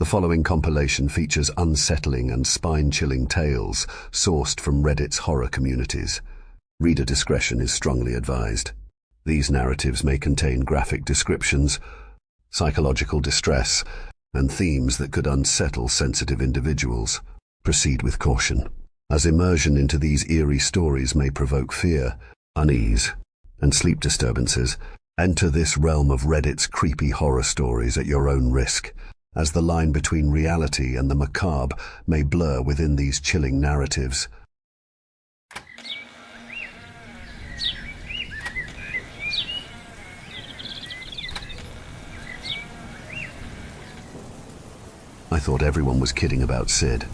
The following compilation features unsettling and spine-chilling tales sourced from Reddit's horror communities. Reader discretion is strongly advised. These narratives may contain graphic descriptions, psychological distress, and themes that could unsettle sensitive individuals. Proceed with caution, as immersion into these eerie stories may provoke fear, unease, and sleep disturbances. Enter this realm of Reddit's creepy horror stories at your own risk, as the line between reality and the macabre may blur within these chilling narratives. I thought everyone was kidding about Sid.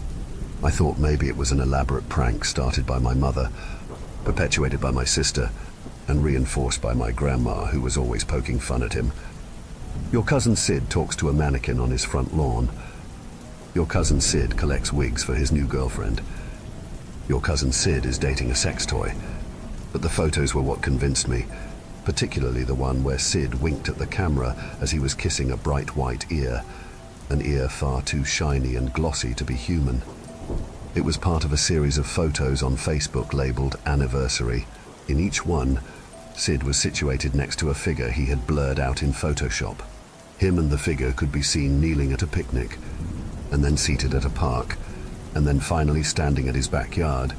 I thought maybe it was an elaborate prank started by my mother, perpetuated by my sister, and reinforced by my grandma, who was always poking fun at him. Your cousin Sid talks to a mannequin on his front lawn. Your cousin Sid collects wigs for his new girlfriend. Your cousin Sid is dating a sex toy. But the photos were what convinced me, particularly the one where Sid winked at the camera as he was kissing a bright white ear, an ear far too shiny and glossy to be human. It was part of a series of photos on Facebook labeled Anniversary. In each one, Sid was situated next to a figure he had blurred out in Photoshop. Him and the figure could be seen kneeling at a picnic, and then seated at a park, and then finally standing at his backyard,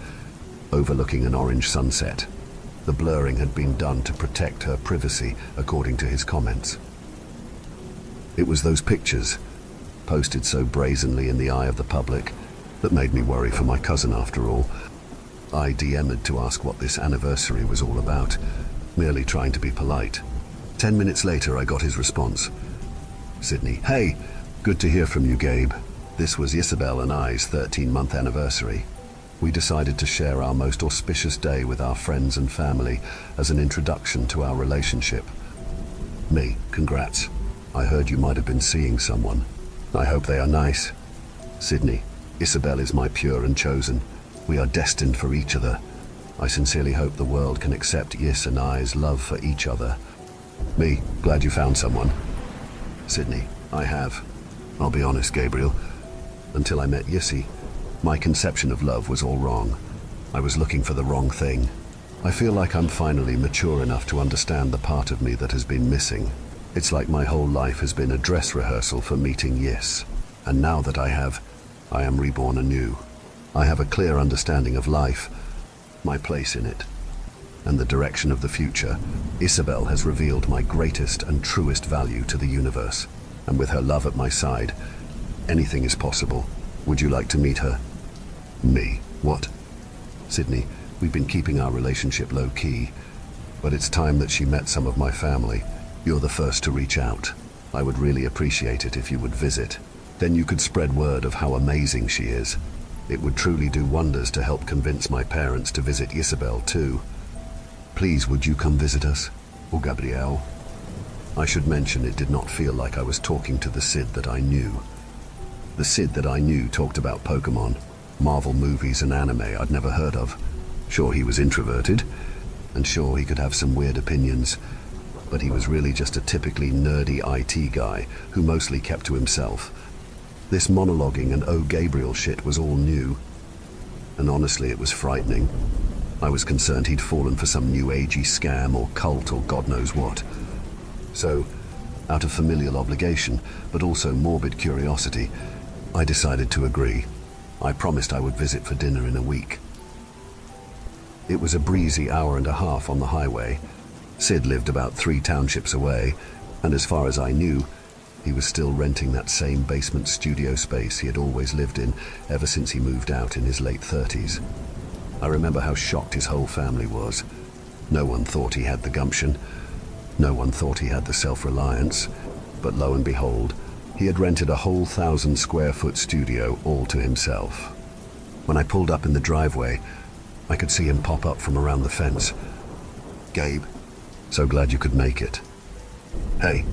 overlooking an orange sunset. The blurring had been done to protect her privacy, according to his comments. It was those pictures, posted so brazenly in the eye of the public, that made me worry for my cousin after all. I DM'd to ask what this anniversary was all about, merely trying to be polite. 10 minutes later, I got his response. Sydney: "Hey, good to hear from you, Gabe. This was Isabel and I's 13-month anniversary. We decided to share our most auspicious day with our friends and family as an introduction to our relationship. Me: congrats. I heard you might have been seeing someone. I hope they are nice. Sydney: Isabel is my pure and chosen. We are destined for each other. I sincerely hope the world can accept Is and I's love for each other. Me: glad you found someone. Sydney: I have. I'll be honest, Gabriel. Until I met Yissi, my conception of love was all wrong. I was looking for the wrong thing. I feel like I'm finally mature enough to understand the part of me that has been missing. It's like my whole life has been a dress rehearsal for meeting Yis. And now that I am reborn anew. I have a clear understanding of life, my place in it, and the direction of the future. Isabel has revealed my greatest and truest value to the universe, and with her love at my side, anything is possible. Would you like to meet her?" Me: "What?" Sydney: "We've been keeping our relationship low-key, but it's time that she met some of my family. You're the first to reach out. I would really appreciate it if you would visit. Then you could spread word of how amazing she is. It would truly do wonders to help convince my parents to visit Isabel too. Please, would you come visit us? Or Gabrielle?" I should mention it did not feel like I was talking to the Sid that I knew. The Sid that I knew talked about Pokemon, Marvel movies and anime I'd never heard of. Sure, he was introverted, and sure, he could have some weird opinions, but he was really just a typically nerdy IT guy who mostly kept to himself. This monologuing and "Oh, Gabriel" shit was all new, and honestly, it was frightening. I was concerned he'd fallen for some new agey scam or cult or God knows what. So, out of familial obligation, but also morbid curiosity, I decided to agree. I promised I would visit for dinner in a week. It was a breezy hour and a half on the highway. Sid lived about 3 townships away, and as far as I knew, he was still renting that same basement studio space he had always lived in ever since he moved out in his late 30s. I remember how shocked his whole family was. No one thought he had the gumption. No one thought he had the self-reliance. But lo and behold, he had rented a whole 1,000-square-foot studio all to himself. When I pulled up in the driveway, I could see him pop up from around the fence. "Gabe, so glad you could make it." "Hey,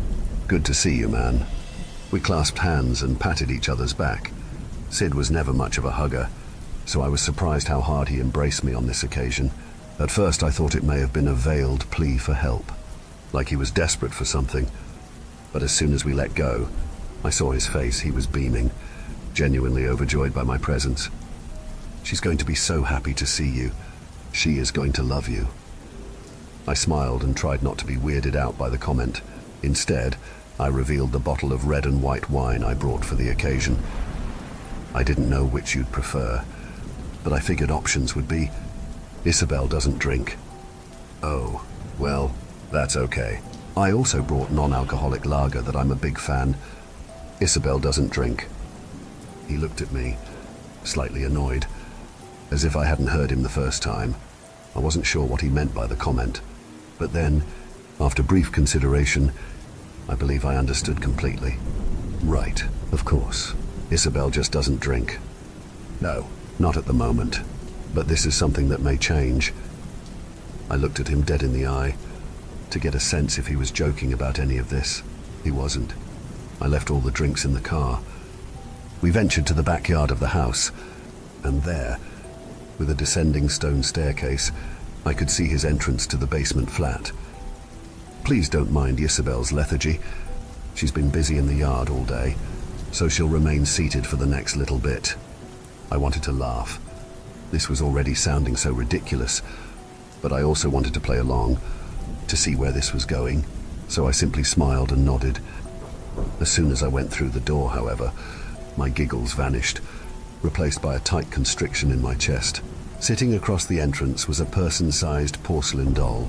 good to see you, man." We clasped hands and patted each other's back. Sid was never much of a hugger, so I was surprised how hard he embraced me on this occasion. At first I thought it may have been a veiled plea for help, like he was desperate for something. But as soon as we let go, I saw his face. He was beaming, genuinely overjoyed by my presence. "She's going to be so happy to see you. She is going to love you." I smiled and tried not to be weirded out by the comment. Instead, I revealed the bottle of red and white wine I brought for the occasion. "I didn't know which you'd prefer, but I figured options would be, Isabel doesn't drink." "Oh, well, that's okay. I also brought non-alcoholic lager that I'm a big fan. Isabel doesn't drink." He looked at me, slightly annoyed, as if I hadn't heard him the first time. I wasn't sure what he meant by the comment, but then, after brief consideration, I believe I understood completely. "Right, of course. Isabel just doesn't drink." "No, not at the moment, but this is something that may change." I looked at him dead in the eye, to get a sense if he was joking about any of this. He wasn't. I left all the drinks in the car. We ventured to the backyard of the house, and there, with a descending stone staircase, I could see his entrance to the basement flat. Please don't mind Isabel's lethargy. She's been busy in the yard all day, so she'll remain seated for the next little bit. I wanted to laugh. This was already sounding so ridiculous, but I also wanted to play along, to see where this was going, so I simply smiled and nodded. As soon as I went through the door, however, my giggles vanished, replaced by a tight constriction in my chest. Sitting across the entrance was a person-sized porcelain doll.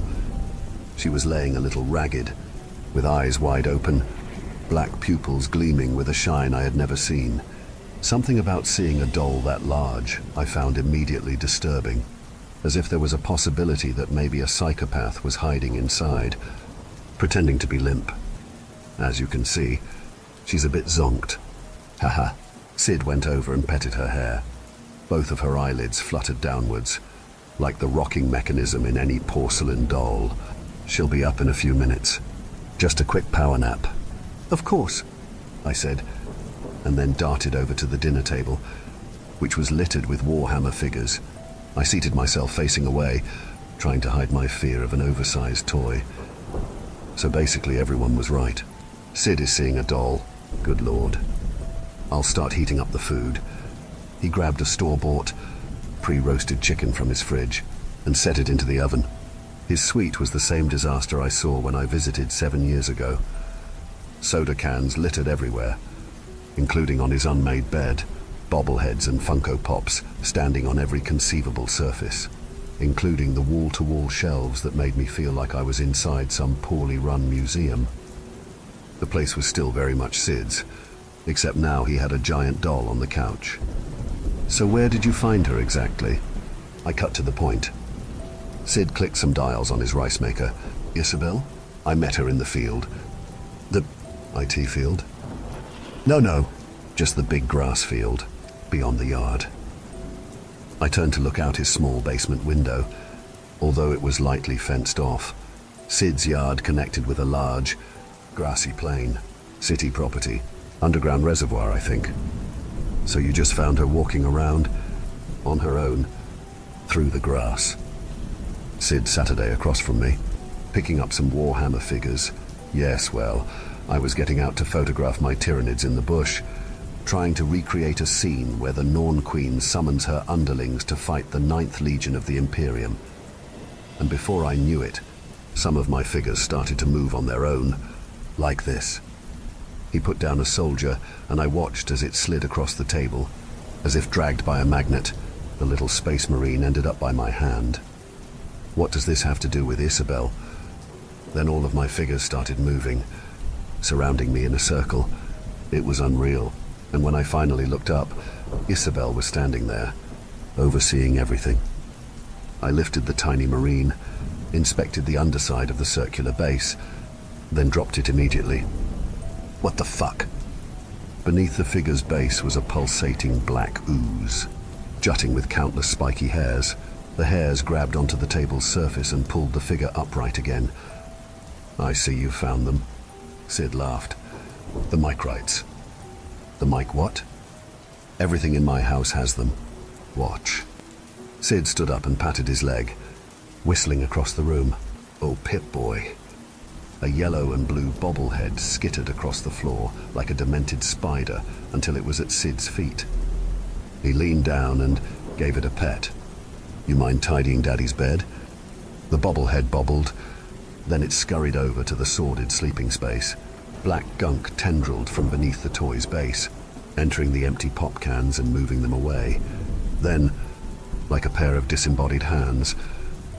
She was laying a little ragged, with eyes wide open, black pupils gleaming with a shine I had never seen. Something about seeing a doll that large I found immediately disturbing, as if there was a possibility that maybe a psychopath was hiding inside, pretending to be limp. As you can see, she's a bit zonked. Haha. Sid went over and petted her hair. Both of her eyelids fluttered downwards, like the rocking mechanism in any porcelain doll. "She'll be up in a few minutes. Just a quick power nap." "Of course," I said, and then darted over to the dinner table, which was littered with Warhammer figures. I seated myself facing away, trying to hide my fear of an oversized toy. So basically everyone was right. Sid is seeing a doll. Good Lord. I'll start heating up the food. He grabbed a store-bought, pre-roasted chicken from his fridge and set it into the oven. His suite was the same disaster I saw when I visited 7 years ago. Soda cans littered everywhere, including on his unmade bed, bobbleheads and Funko Pops standing on every conceivable surface, including the wall-to-wall shelves that made me feel like I was inside some poorly run museum. The place was still very much Sid's, except now he had a giant doll on the couch. "So where did you find her exactly?" I cut to the point. Sid clicked some dials on his rice maker. "Isabel? I met her in the field." "The IT field?" No, just the big grass field, beyond the yard." I turned to look out his small basement window, although it was lightly fenced off. Sid's yard connected with a large, grassy plain, city property, underground reservoir, I think. "So you just found her walking around, on her own, through the grass?" Sid Saturday across from me, picking up some Warhammer figures. "Yes, well, I was getting out to photograph my Tyranids in the bush, trying to recreate a scene where the Norn Queen summons her underlings to fight the 9th Legion of the Imperium. And before I knew it, some of my figures started to move on their own, like this." He put down a soldier, and I watched as it slid across the table. As if dragged by a magnet, the little space marine ended up by my hand. What does this have to do with Isabel? Then all of my figures started moving, surrounding me in a circle. It was unreal, and when I finally looked up, Isabel was standing there, overseeing everything. I lifted the tiny marine, inspected the underside of the circular base, then dropped it immediately. What the fuck? Beneath the figure's base was a pulsating black ooze, jutting with countless spiky hairs. The hairs grabbed onto the table's surface and pulled the figure upright again. "I see you found them," Sid laughed. "The micrites." "The mic what?" "Everything in my house has them. Watch." Sid stood up and patted his leg, whistling across the room. "Oh, Pip boy." A yellow and blue bobblehead skittered across the floor like a demented spider until it was at Sid's feet. He leaned down and gave it a pet. "You mind tidying Daddy's bed?" The bobblehead bobbled, then it scurried over to the sordid sleeping space. Black gunk tendrilled from beneath the toy's base, entering the empty pop cans and moving them away. Then, like a pair of disembodied hands,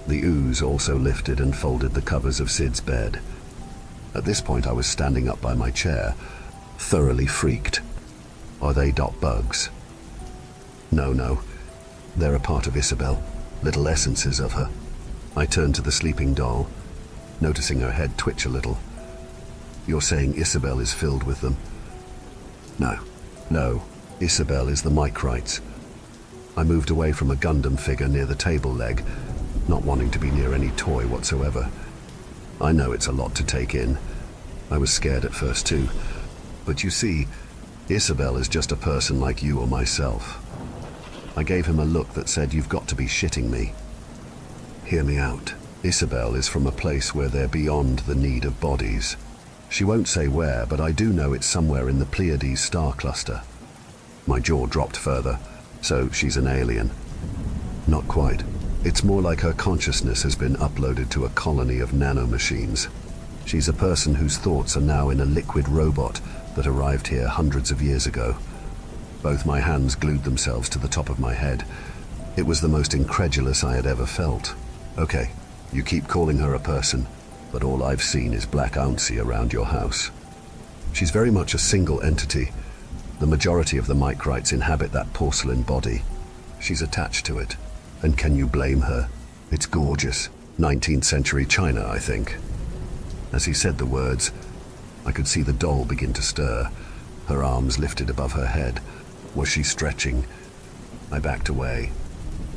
the ooze also lifted and folded the covers of Sid's bed. At this point I was standing up by my chair, thoroughly freaked. Are they dot bugs? No. They're a part of Isabel, little essences of her. I turned to the sleeping doll, noticing her head twitch a little. You're saying Isabel is filled with them? No. Isabel is the Mycrites. I moved away from a Gundam figure near the table leg, not wanting to be near any toy whatsoever. I know it's a lot to take in. I was scared at first too. But you see, Isabel is just a person like you or myself. I gave him a look that said, "You've got to be shitting me." Hear me out. Isabel is from a place where they're beyond the need of bodies. She won't say where, but I do know it's somewhere in the Pleiades star cluster. My jaw dropped further. So she's an alien. Not quite. It's more like her consciousness has been uploaded to a colony of nanomachines. She's a person whose thoughts are now in a liquid robot that arrived here hundreds of years ago. Both my hands glued themselves to the top of my head. It was the most incredulous I had ever felt. Okay, you keep calling her a person, but all I've seen is black ouncy around your house. She's very much a single entity. The majority of the Mycrites inhabit that porcelain body. She's attached to it. And can you blame her? It's gorgeous. 19th century China, I think. As he said the words, I could see the doll begin to stir, her arms lifted above her head. Was she stretching? I backed away,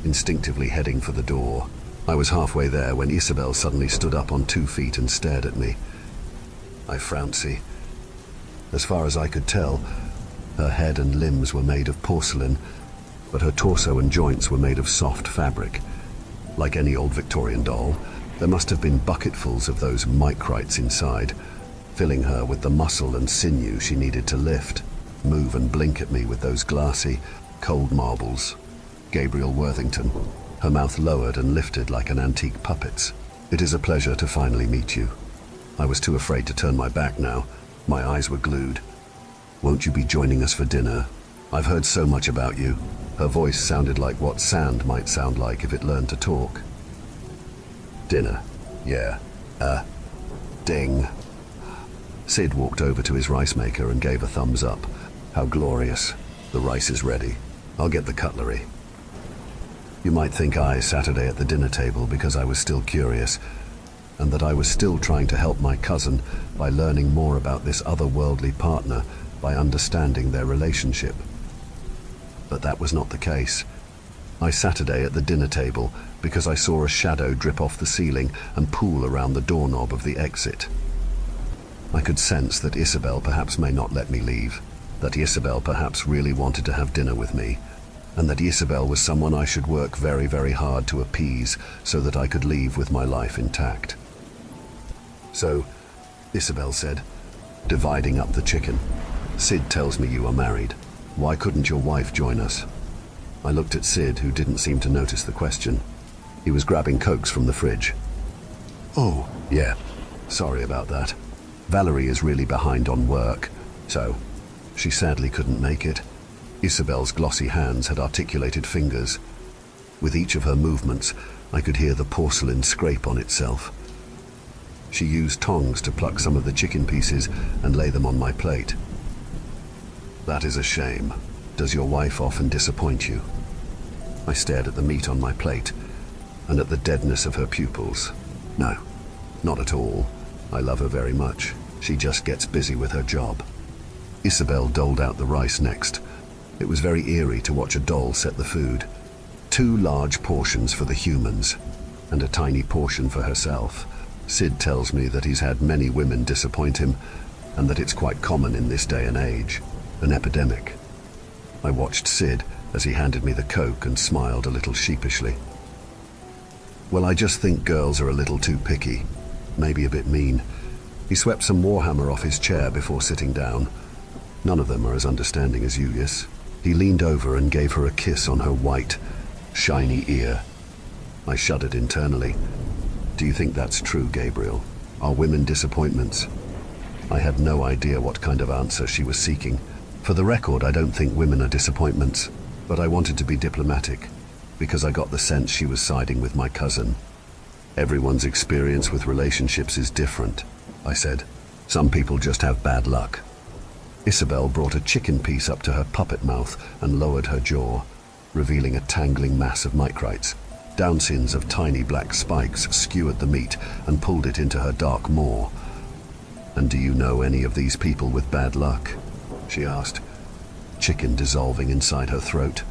instinctively heading for the door. I was halfway there when Isabel suddenly stood up on 2 feet and stared at me. I frowned. As far as I could tell, her head and limbs were made of porcelain, but her torso and joints were made of soft fabric. Like any old Victorian doll, there must have been bucketfuls of those Mycrites inside, filling her with the muscle and sinew she needed to lift, move and blink at me with those glassy, cold marbles. Gabriel Worthington, her mouth lowered and lifted like an antique puppet's. "It is a pleasure to finally meet you." I was too afraid to turn my back now. My eyes were glued. "Won't you be joining us for dinner? I've heard so much about you." Her voice sounded like what sand might sound like if it learned to talk. "Dinner? Yeah. Ding." Sid walked over to his rice maker and gave a thumbs up. "How glorious. The rice is ready. I'll get the cutlery." You might think I Saturday at the dinner table because I was still curious, and that I was still trying to help my cousin by learning more about this otherworldly partner, by understanding their relationship. But that was not the case. I Saturday at the dinner table because I saw a shadow drip off the ceiling and pool around the doorknob of the exit. I could sense that Isabel perhaps may not let me leave, that Isabel perhaps really wanted to have dinner with me, and that Isabel was someone I should work very, very hard to appease so that I could leave with my life intact. "So," Isabel said, dividing up the chicken, "Sid tells me you are married. Why couldn't your wife join us?" I looked at Sid, who didn't seem to notice the question. He was grabbing Cokes from the fridge. "Oh, yeah, sorry about that. Valerie is really behind on work, so she sadly couldn't make it." Isabel's glossy hands had articulated fingers. With each of her movements, I could hear the porcelain scrape on itself. She used tongs to pluck some of the chicken pieces and lay them on my plate. "That is a shame. Does your wife often disappoint you?" I stared at the meat on my plate and at the deadness of her pupils. "No, not at all. I love her very much. She just gets busy with her job." Isabel doled out the rice next. It was very eerie to watch a doll set the food. 2 large portions for the humans and a tiny portion for herself. Sid tells me that he's had many women disappoint him and that it's quite common in this day and age, an epidemic. I watched Sid as he handed me the Coke and smiled a little sheepishly. "Well, I just think girls are a little too picky, maybe a bit mean. He swept some Warhammer off his chair before sitting down. None of them are as understanding as you, Yis. He leaned over and gave her a kiss on her white, shiny ear. I shuddered internally. Do you think that's true, Gabriel? Are women disappointments? I had no idea what kind of answer she was seeking. For the record, I don't think women are disappointments, but I wanted to be diplomatic, because I got the sense she was siding with my cousin. Everyone's experience with relationships is different, I said. Some people just have bad luck. Isabel brought a chicken piece up to her puppet mouth and lowered her jaw, revealing a tangling mass of micrites. Downsins of tiny black spikes skewered the meat and pulled it into her dark maw. And do you know any of these people with bad luck? She asked, chicken dissolving inside her throat.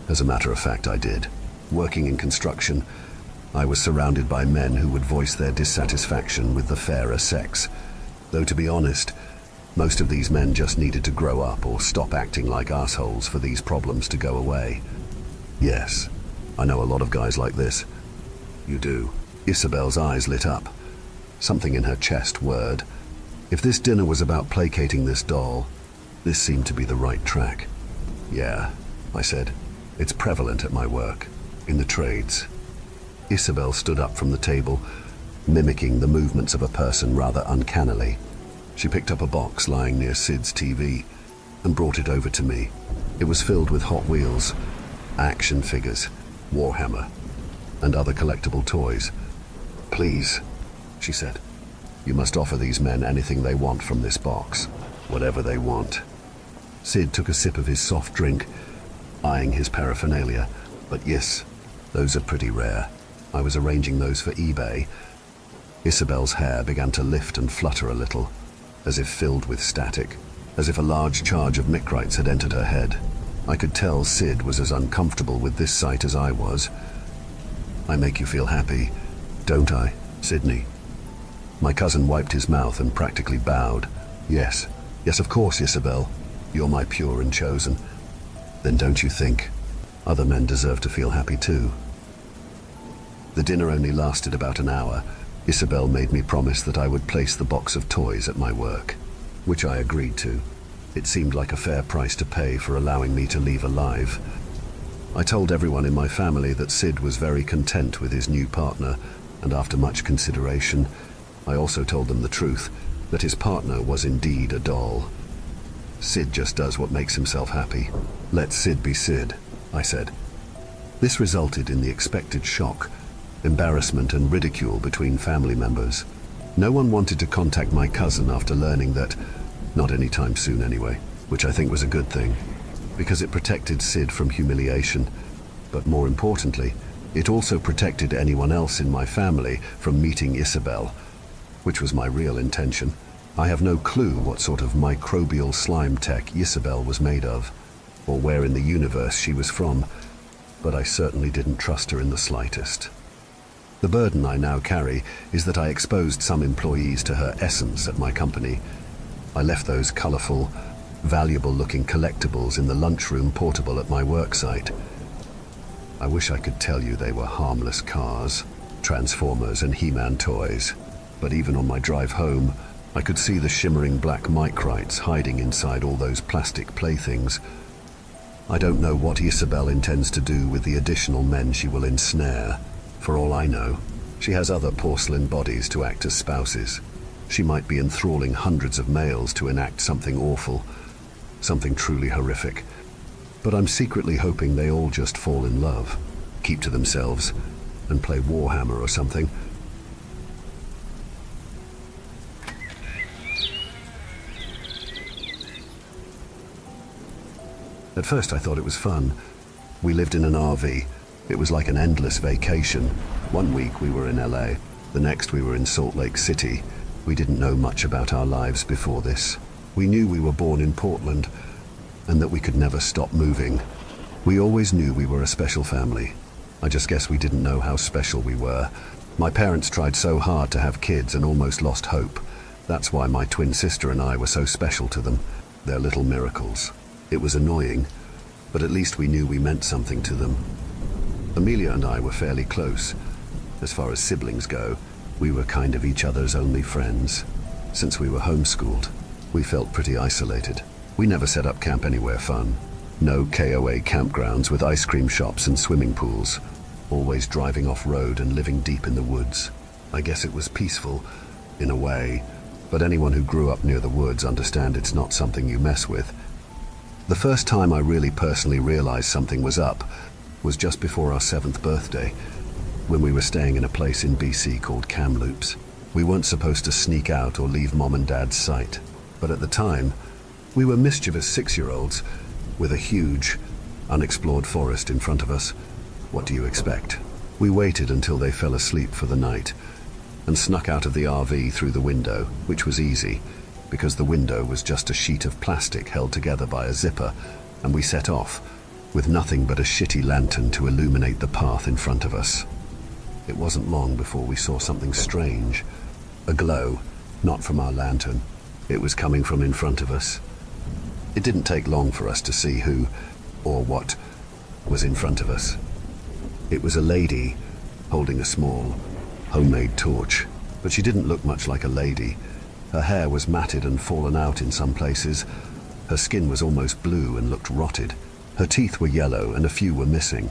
As a matter of fact, I did. Working in construction, I was surrounded by men who would voice their dissatisfaction with the fairer sex. Though to be honest, most of these men just needed to grow up or stop acting like assholes for these problems to go away. Yes, I know a lot of guys like this. You do. Isabel's eyes lit up. Something in her chest whirred. If this dinner was about placating this doll, this seemed to be the right track. Yeah, I said. It's prevalent at my work, in the trades. Isabel stood up from the table, mimicking the movements of a person rather uncannily. She picked up a box lying near Sid's TV and brought it over to me. It was filled with Hot Wheels, action figures, Warhammer, and other collectible toys. Please, she said, you must offer these men anything they want from this box, whatever they want. Sid took a sip of his soft drink, eyeing his paraphernalia. But yes, those are pretty rare. I was arranging those for eBay. Isabel's hair began to lift and flutter a little, as if filled with static, as if a large charge of micrites had entered her head. I could tell Sid was as uncomfortable with this sight as I was. I make you feel happy, don't I, Sydney? My cousin wiped his mouth and practically bowed. Yes, yes, of course, Isabel. You're my pure and chosen. Then don't you think other men deserve to feel happy too? The dinner only lasted about an hour. Isabel made me promise that I would place the box of toys at my work, which I agreed to. It seemed like a fair price to pay for allowing me to leave alive. I told everyone in my family that Sid was very content with his new partner, and after much consideration, I also told them the truth, that his partner was indeed a doll. Sid just does what makes himself happy. Let Sid be Sid, I said. This resulted in the expected shock, embarrassment and ridicule between family members. No one wanted to contact my cousin after learning that, not anytime soon anyway, which I think was a good thing, because it protected Sid from humiliation. But more importantly, it also protected anyone else in my family from meeting Isabel, which was my real intention. I have no clue what sort of microbial slime tech Isabel was made of, or where in the universe she was from, but I certainly didn't trust her in the slightest. The burden I now carry is that I exposed some employees to her essence at my company. I left those colorful, valuable-looking collectibles in the lunchroom portable at my worksite. I wish I could tell you they were harmless cars, Transformers and He-Man toys, but even on my drive home, I could see the shimmering black micrites hiding inside all those plastic playthings. I don't know what Isabel intends to do with the additional men she will ensnare. For all I know, she has other porcelain bodies to act as spouses. She might be enthralling hundreds of males to enact something awful, something truly horrific. But I'm secretly hoping they all just fall in love, keep to themselves, and play Warhammer or something. At first I thought it was fun. We lived in an RV. It was like an endless vacation. One week we were in LA, the next we were in Salt Lake City. We didn't know much about our lives before this. We knew we were born in Portland, and that we could never stop moving. We always knew we were a special family. I just guess we didn't know how special we were. My parents tried so hard to have kids and almost lost hope. That's why my twin sister and I were so special to them. They're little miracles. It was annoying, but at least we knew we meant something to them. Amelia and I were fairly close. As far as siblings go, we were kind of each other's only friends. Since we were homeschooled, we felt pretty isolated. We never set up camp anywhere fun. No KOA campgrounds with ice cream shops and swimming pools. Always driving off-road and living deep in the woods. I guess it was peaceful, in a way, but anyone who grew up near the woods understands it's not something you mess with. The first time I really personally realized something was up was just before our 7th birthday, when we were staying in a place in BC called Kamloops. We weren't supposed to sneak out or leave Mom and Dad's sight, but at the time, we were mischievous 6-year-olds with a huge, unexplored forest in front of us. What do you expect? We waited until they fell asleep for the night and snuck out of the RV through the window, which was easy because the window was just a sheet of plastic held together by a zipper, and we set off with nothing but a shitty lantern to illuminate the path in front of us. It wasn't long before we saw something strange. A glow, not from our lantern. It was coming from in front of us. It didn't take long for us to see who or what was in front of us. It was a lady holding a small, homemade torch, but she didn't look much like a lady. Her hair was matted and fallen out in some places. Her skin was almost blue and looked rotted. Her teeth were yellow and a few were missing,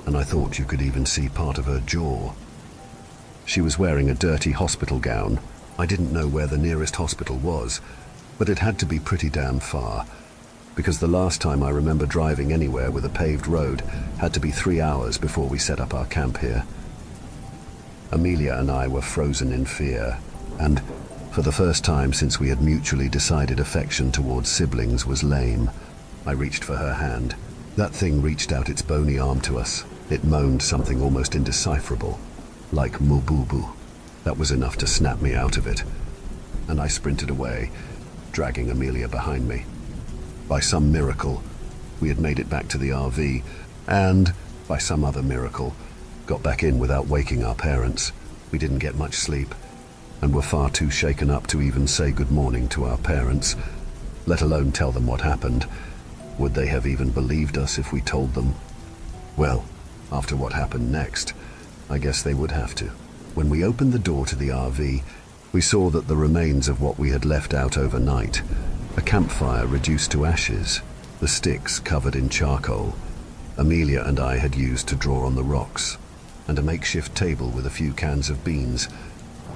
and I thought you could even see part of her jaw. She was wearing a dirty hospital gown. I didn't know where the nearest hospital was, but it had to be pretty damn far, because the last time I remember driving anywhere with a paved road had to be 3 hours before we set up our camp here. Amelia and I were frozen in fear, and for the first time since we had mutually decided affection towards siblings was lame. I reached for her hand. That thing reached out its bony arm to us. It moaned something almost indecipherable, like mububu. That was enough to snap me out of it, and I sprinted away, dragging Amelia behind me. By some miracle, we had made it back to the RV, and, by some other miracle, got back in without waking our parents. We didn't get much sleep, and were far too shaken up to even say good morning to our parents, let alone tell them what happened. Would they have even believed us if we told them? Well, after what happened next, I guess they would have to. When we opened the door to the RV, we saw that the remains of what we had left out overnight, a campfire reduced to ashes, the sticks covered in charcoal, Amelia and I had used to draw on the rocks, and a makeshift table with a few cans of beans,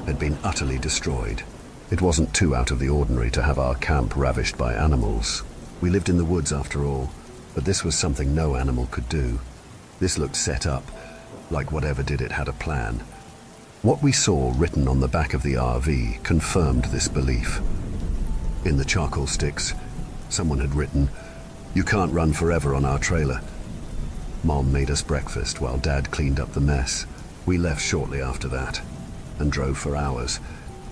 had been utterly destroyed. It wasn't too out of the ordinary to have our camp ravished by animals. We lived in the woods after all, but this was something no animal could do. This looked set up, like whatever did it had a plan. What we saw written on the back of the RV confirmed this belief. In the charcoal sticks, someone had written, "You can't run forever on our trailer." Mom made us breakfast while Dad cleaned up the mess. We left shortly after that and drove for hours,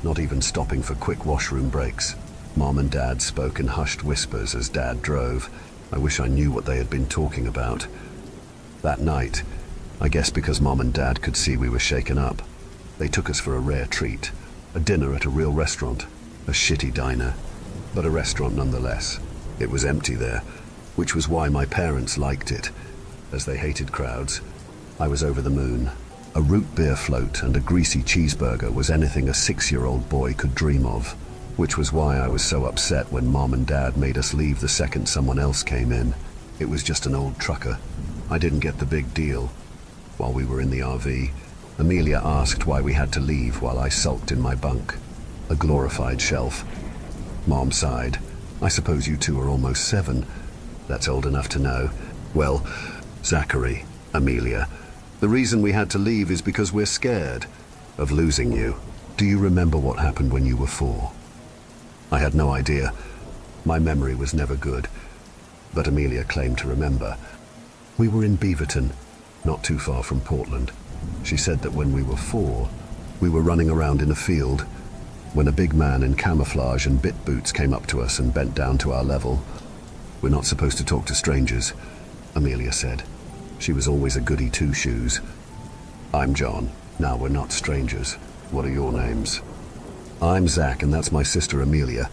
not even stopping for quick washroom breaks. Mom and Dad spoke in hushed whispers as Dad drove. I wish I knew what they had been talking about. That night, I guess because Mom and Dad could see we were shaken up, they took us for a rare treat, a dinner at a real restaurant, a shitty diner, but a restaurant nonetheless. It was empty there, which was why my parents liked it, as they hated crowds. I was over the moon. A root beer float and a greasy cheeseburger was anything a 6-year-old boy could dream of, which was why I was so upset when Mom and Dad made us leave the second someone else came in. It was just an old trucker. I didn't get the big deal. While we were in the RV, Amelia asked why we had to leave while I sulked in my bunk, a glorified shelf. Mom sighed. "I suppose you two are almost 7. That's old enough to know." "Well, Zachary, Amelia, the reason we had to leave is because we're scared of losing you. Do you remember what happened when you were 4? I had no idea. My memory was never good, but Amelia claimed to remember. We were in Beaverton, not too far from Portland. She said that when we were 4, we were running around in a field when a big man in camouflage and bit boots came up to us and bent down to our level. "We're not supposed to talk to strangers," Amelia said. She was always a goody two-shoes. "I'm John. Now we're not strangers. What are your names?" "I'm Zach, and that's my sister Amelia.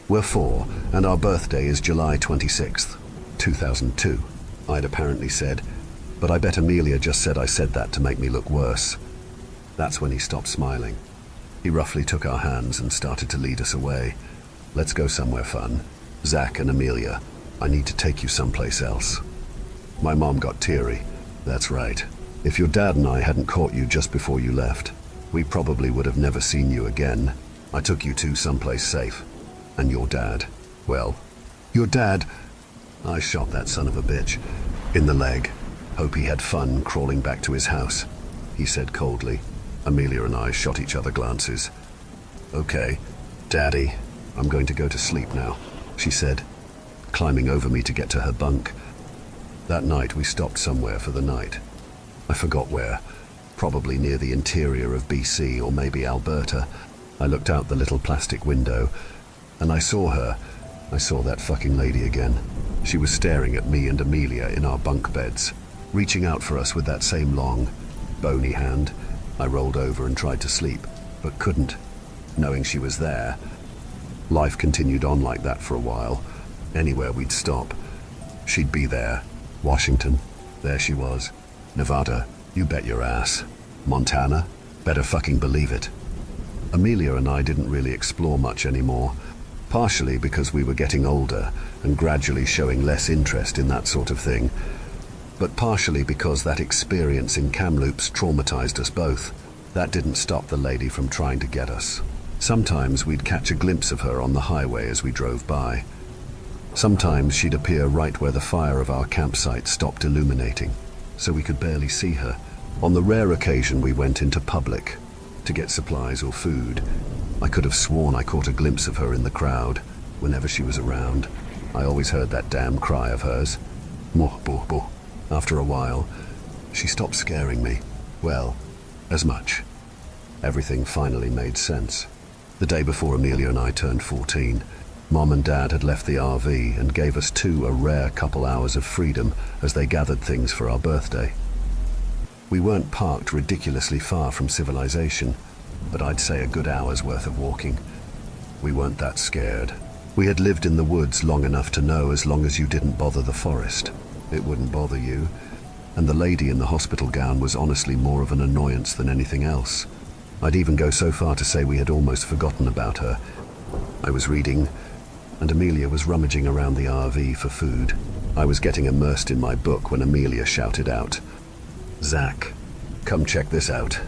We're 4, and our birthday is July 26th, 2002, I'd apparently said, but I bet Amelia just said I said that to make me look worse. That's when he stopped smiling. He roughly took our hands and started to lead us away. Let's go somewhere fun. Zach and Amelia, I need to take you someplace else. My mom got teary. That's right. If your dad and I hadn't caught you just before you left, we probably would have never seen you again. I took you to someplace safe. And your dad, well, your dad, I shot that son of a bitch in the leg. Hope he had fun crawling back to his house, he said coldly. Amelia and I shot each other glances. Okay, Daddy, I'm going to go to sleep now, she said, climbing over me to get to her bunk. That night we stopped somewhere for the night. I forgot where, probably near the interior of BC or maybe Alberta. I looked out the little plastic window and I saw her. I saw that fucking lady again. She was staring at me and Amelia in our bunk beds, reaching out for us with that same long, bony hand. I rolled over and tried to sleep, but couldn't, knowing she was there. Life continued on like that for a while. Anywhere we'd stop, she'd be there. Washington, there she was. Nevada, you bet your ass. Montana, better fucking believe it. Amelia and I didn't really explore much anymore, partially because we were getting older and gradually showing less interest in that sort of thing, but partially because that experience in Kamloops traumatized us both. That didn't stop the lady from trying to get us. Sometimes we'd catch a glimpse of her on the highway as we drove by. Sometimes she'd appear right where the fire of our campsite stopped illuminating, so we could barely see her. On the rare occasion we went into public to get supplies or food, I could have sworn I caught a glimpse of her in the crowd. Whenever she was around, I always heard that damn cry of hers. Moh, boh, boh. After a while, she stopped scaring me. Well, as much. Everything finally made sense. The day before Amelia and I turned 14, Mom and Dad had left the RV and gave us two a rare couple hours of freedom as they gathered things for our birthday. We weren't parked ridiculously far from civilization, but I'd say a good hour's worth of walking. We weren't that scared. We had lived in the woods long enough to know as long as you didn't bother the forest, it wouldn't bother you, and the lady in the hospital gown was honestly more of an annoyance than anything else. I'd even go so far to say we had almost forgotten about her. I was reading, and Amelia was rummaging around the RV for food. I was getting immersed in my book when Amelia shouted out, "Zach, come check this out."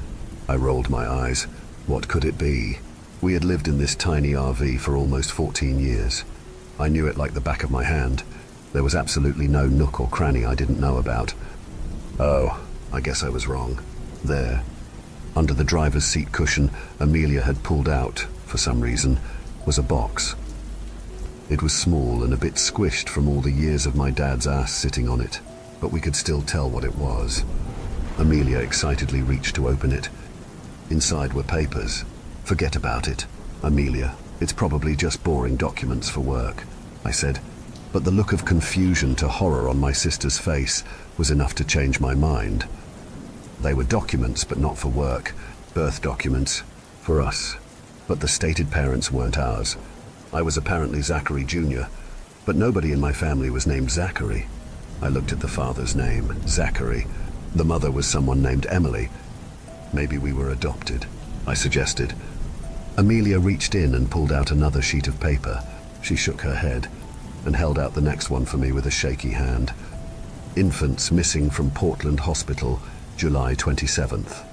I rolled my eyes. What could it be? We had lived in this tiny RV for almost 14 years. I knew it like the back of my hand. There was absolutely no nook or cranny I didn't know about. Oh, I guess I was wrong. There, under the driver's seat cushion Amelia had pulled out, for some reason, was a box. It was small and a bit squished from all the years of my dad's ass sitting on it, but we could still tell what it was. Amelia excitedly reached to open it. Inside were papers. Forget about it, Amelia. It's probably just boring documents for work, I said. But the look of confusion to horror on my sister's face was enough to change my mind. They were documents, but not for work. Birth documents. For us. But the stated parents weren't ours. I was apparently Zachary Jr., but nobody in my family was named Zachary. I looked at the father's name, Zachary. The mother was someone named Emily. Maybe we were adopted, I suggested. Amelia reached in and pulled out another sheet of paper. She shook her head and held out the next one for me with a shaky hand. Infants missing from Portland Hospital, July 27th.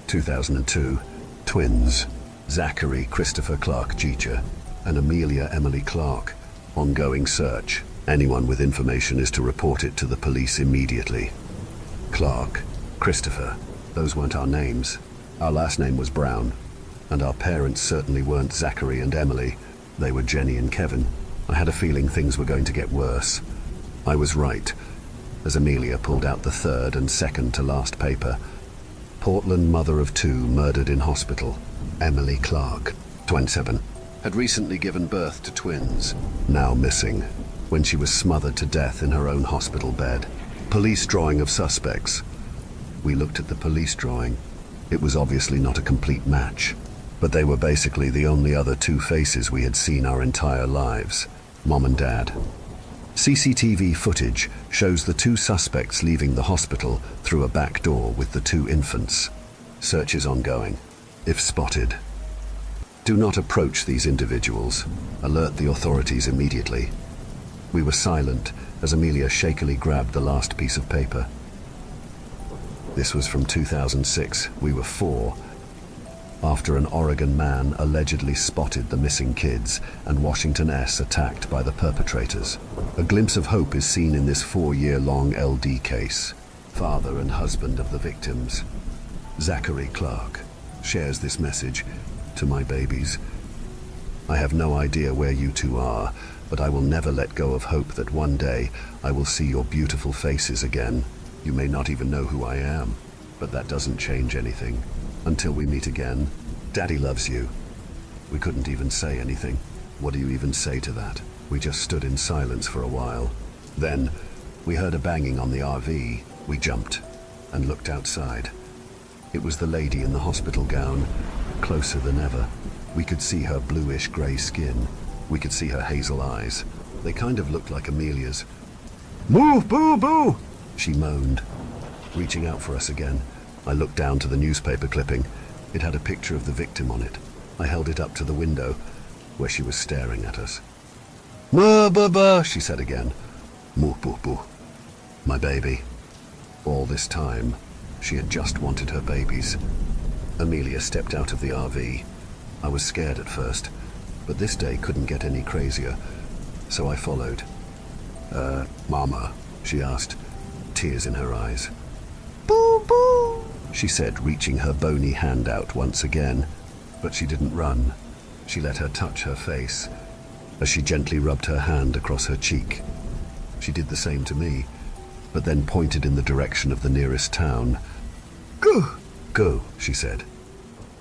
2002. Twins, Zachary Christopher Clark Jeter and Amelia Emily Clark. Ongoing search. Anyone with information is to report it to the police immediately. Clark, Christopher, those weren't our names. Our last name was Brown, and our parents certainly weren't Zachary and Emily. They were Jenny and Kevin. I had a feeling things were going to get worse. I was right, as Amelia pulled out the third and second to last paper. Portland mother of two murdered in hospital. Emily Clark, 27, had recently given birth to twins, now missing, when she was smothered to death in her own hospital bed. Police drawing of suspects. We looked at the police drawing. It was obviously not a complete match, but they were basically the only other two faces we had seen our entire lives, Mom and Dad. CCTV footage shows the two suspects leaving the hospital through a back door with the two infants. Search is ongoing. If spotted, do not approach these individuals. Alert the authorities immediately. We were silent as Amelia shakily grabbed the last piece of paper. This was from 2006. We were 4. After an Oregon man allegedly spotted the missing kids and Washington S. attacked by the perpetrators. A glimpse of hope is seen in this 4-year-long LD case. Father and husband of the victims, Zachary Clark, shares this message to my babies. I have no idea where you two are, but I will never let go of hope that one day I will see your beautiful faces again. You may not even know who I am, but that doesn't change anything. Until we meet again, Daddy loves you. We couldn't even say anything. What do you even say to that? We just stood in silence for a while. Then, we heard a banging on the RV. We jumped and looked outside. It was the lady in the hospital gown, closer than ever. We could see her bluish grey skin. We could see her hazel eyes. They kind of looked like Amelia's. "Move, boo, boo!" she moaned, reaching out for us again. I looked down to the newspaper clipping. It had a picture of the victim on it. I held it up to the window, where she was staring at us. "Moo, boo, boo," she said again. "Moo, boo, boo." My baby. All this time, she had just wanted her babies. Amelia stepped out of the RV. I was scared at first, but this day couldn't get any crazier, so I followed. Mama?" she asked, tears in her eyes. "Boo, boo," she said, reaching her bony hand out once again. But she didn't run. She let her touch her face, as she gently rubbed her hand across her cheek. She did the same to me, but then pointed in the direction of the nearest town. "Go!" "Go," she said.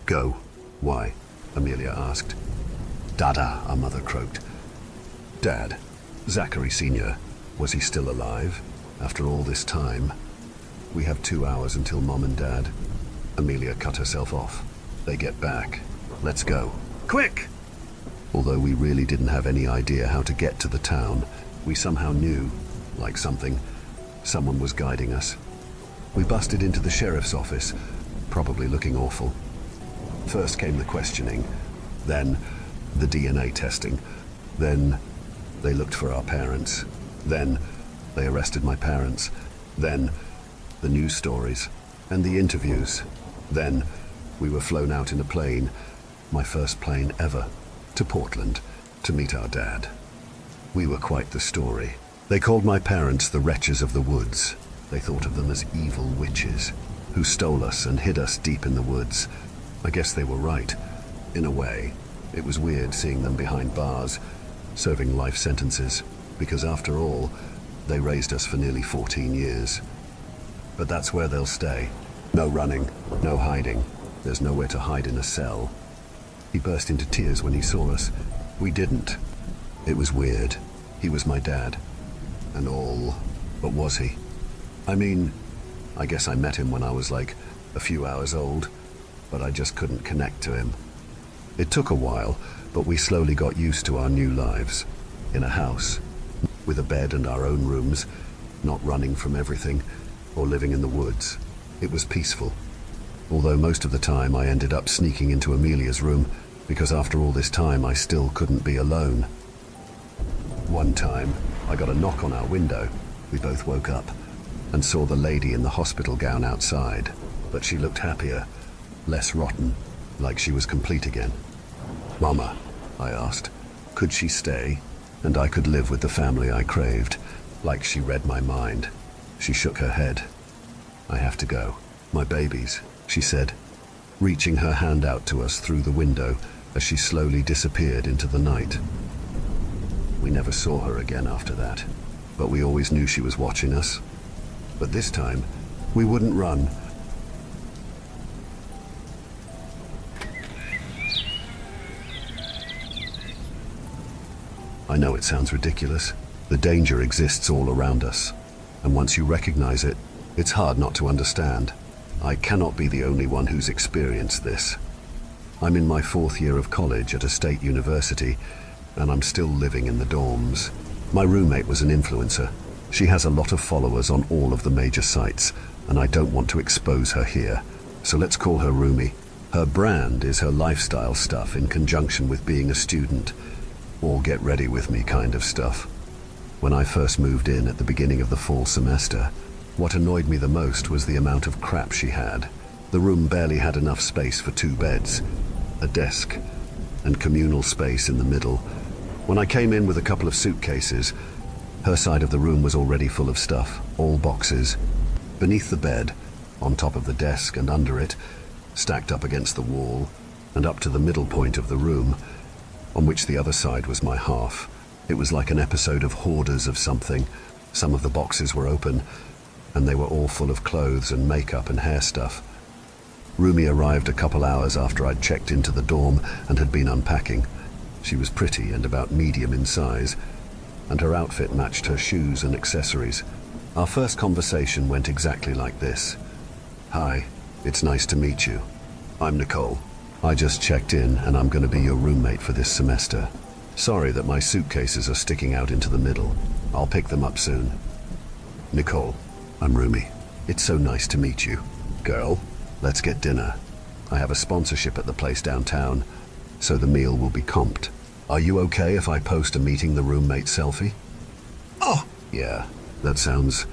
"Go? Why?" Amelia asked. "Dada," our mother croaked. Dad, Zachary Sr., was he still alive after all this time? "We have 2 hours until Mom and Dad." Amelia cut herself off. "They get back. Let's go. Quick!" Although we really didn't have any idea how to get to the town, we somehow knew, like someone was guiding us. We busted into the sheriff's office, probably looking awful. First came the questioning, then the DNA testing, then they looked for our parents, then they arrested my parents, then the news stories and the interviews. Then we were flown out in a plane, my first plane ever, to Portland to meet our dad. We were quite the story. They called my parents the wretches of the woods. They thought of them as evil witches who stole us and hid us deep in the woods. I guess they were right, in a way. It was weird seeing them behind bars, serving life sentences, because after all, they raised us for nearly 14 years. But that's where they'll stay. No running, no hiding. There's nowhere to hide in a cell. He burst into tears when he saw us. We didn't. It was weird. He was my dad. And all. But was he? I mean, I guess I met him when I was like a few hours old, but I just couldn't connect to him. It took a while, but we slowly got used to our new lives. In a house, with a bed and our own rooms, not running from everything, or living in the woods. It was peaceful. Although most of the time I ended up sneaking into Amelia's room, because after all this time I still couldn't be alone. One time, I got a knock on our window. We both woke up and saw the lady in the hospital gown outside, but she looked happier, less rotten, like she was complete again. "Mama," I asked, could she stay, and I could live with the family I craved, like she read my mind. She shook her head. "I have to go. My babies," she said, reaching her hand out to us through the window as she slowly disappeared into the night. We never saw her again after that, but we always knew she was watching us. But this time, we wouldn't run. I know it sounds ridiculous. The danger exists all around us, and once you recognize it, it's hard not to understand. I cannot be the only one who's experienced this. I'm in my 4th year of college at a state university, and I'm still living in the dorms. My roommate was an influencer. She has a lot of followers on all of the major sites, and I don't want to expose her here, so let's call her Rumi. Her brand is her lifestyle stuff in conjunction with being a student, or get ready with me kind of stuff. When I first moved in at the beginning of the fall semester, what annoyed me the most was the amount of crap she had. The room barely had enough space for 2 beds, a desk, and communal space in the middle. When I came in with a couple of suitcases, her side of the room was already full of stuff, all boxes. Beneath the bed, on top of the desk and under it, stacked up against the wall, and up to the middle point of the room, on which the other side was my half. It was like an episode of Hoarders of something. Some of the boxes were open, and they were all full of clothes and makeup and hair stuff. Rumi arrived a couple hours after I'd checked into the dorm and had been unpacking. She was pretty and about medium in size, and her outfit matched her shoes and accessories. Our first conversation went exactly like this. "Hi, it's nice to meet you. I'm Nicole. I just checked in and I'm going to be your roommate for this semester. Sorry that my suitcases are sticking out into the middle. I'll pick them up soon." "Nicole, I'm Rumi. It's so nice to meet you. Girl, let's get dinner. I have a sponsorship at the place downtown, so the meal will be comped. Are you okay if I post a meeting the roommate selfie?" "Oh, yeah, that sounds,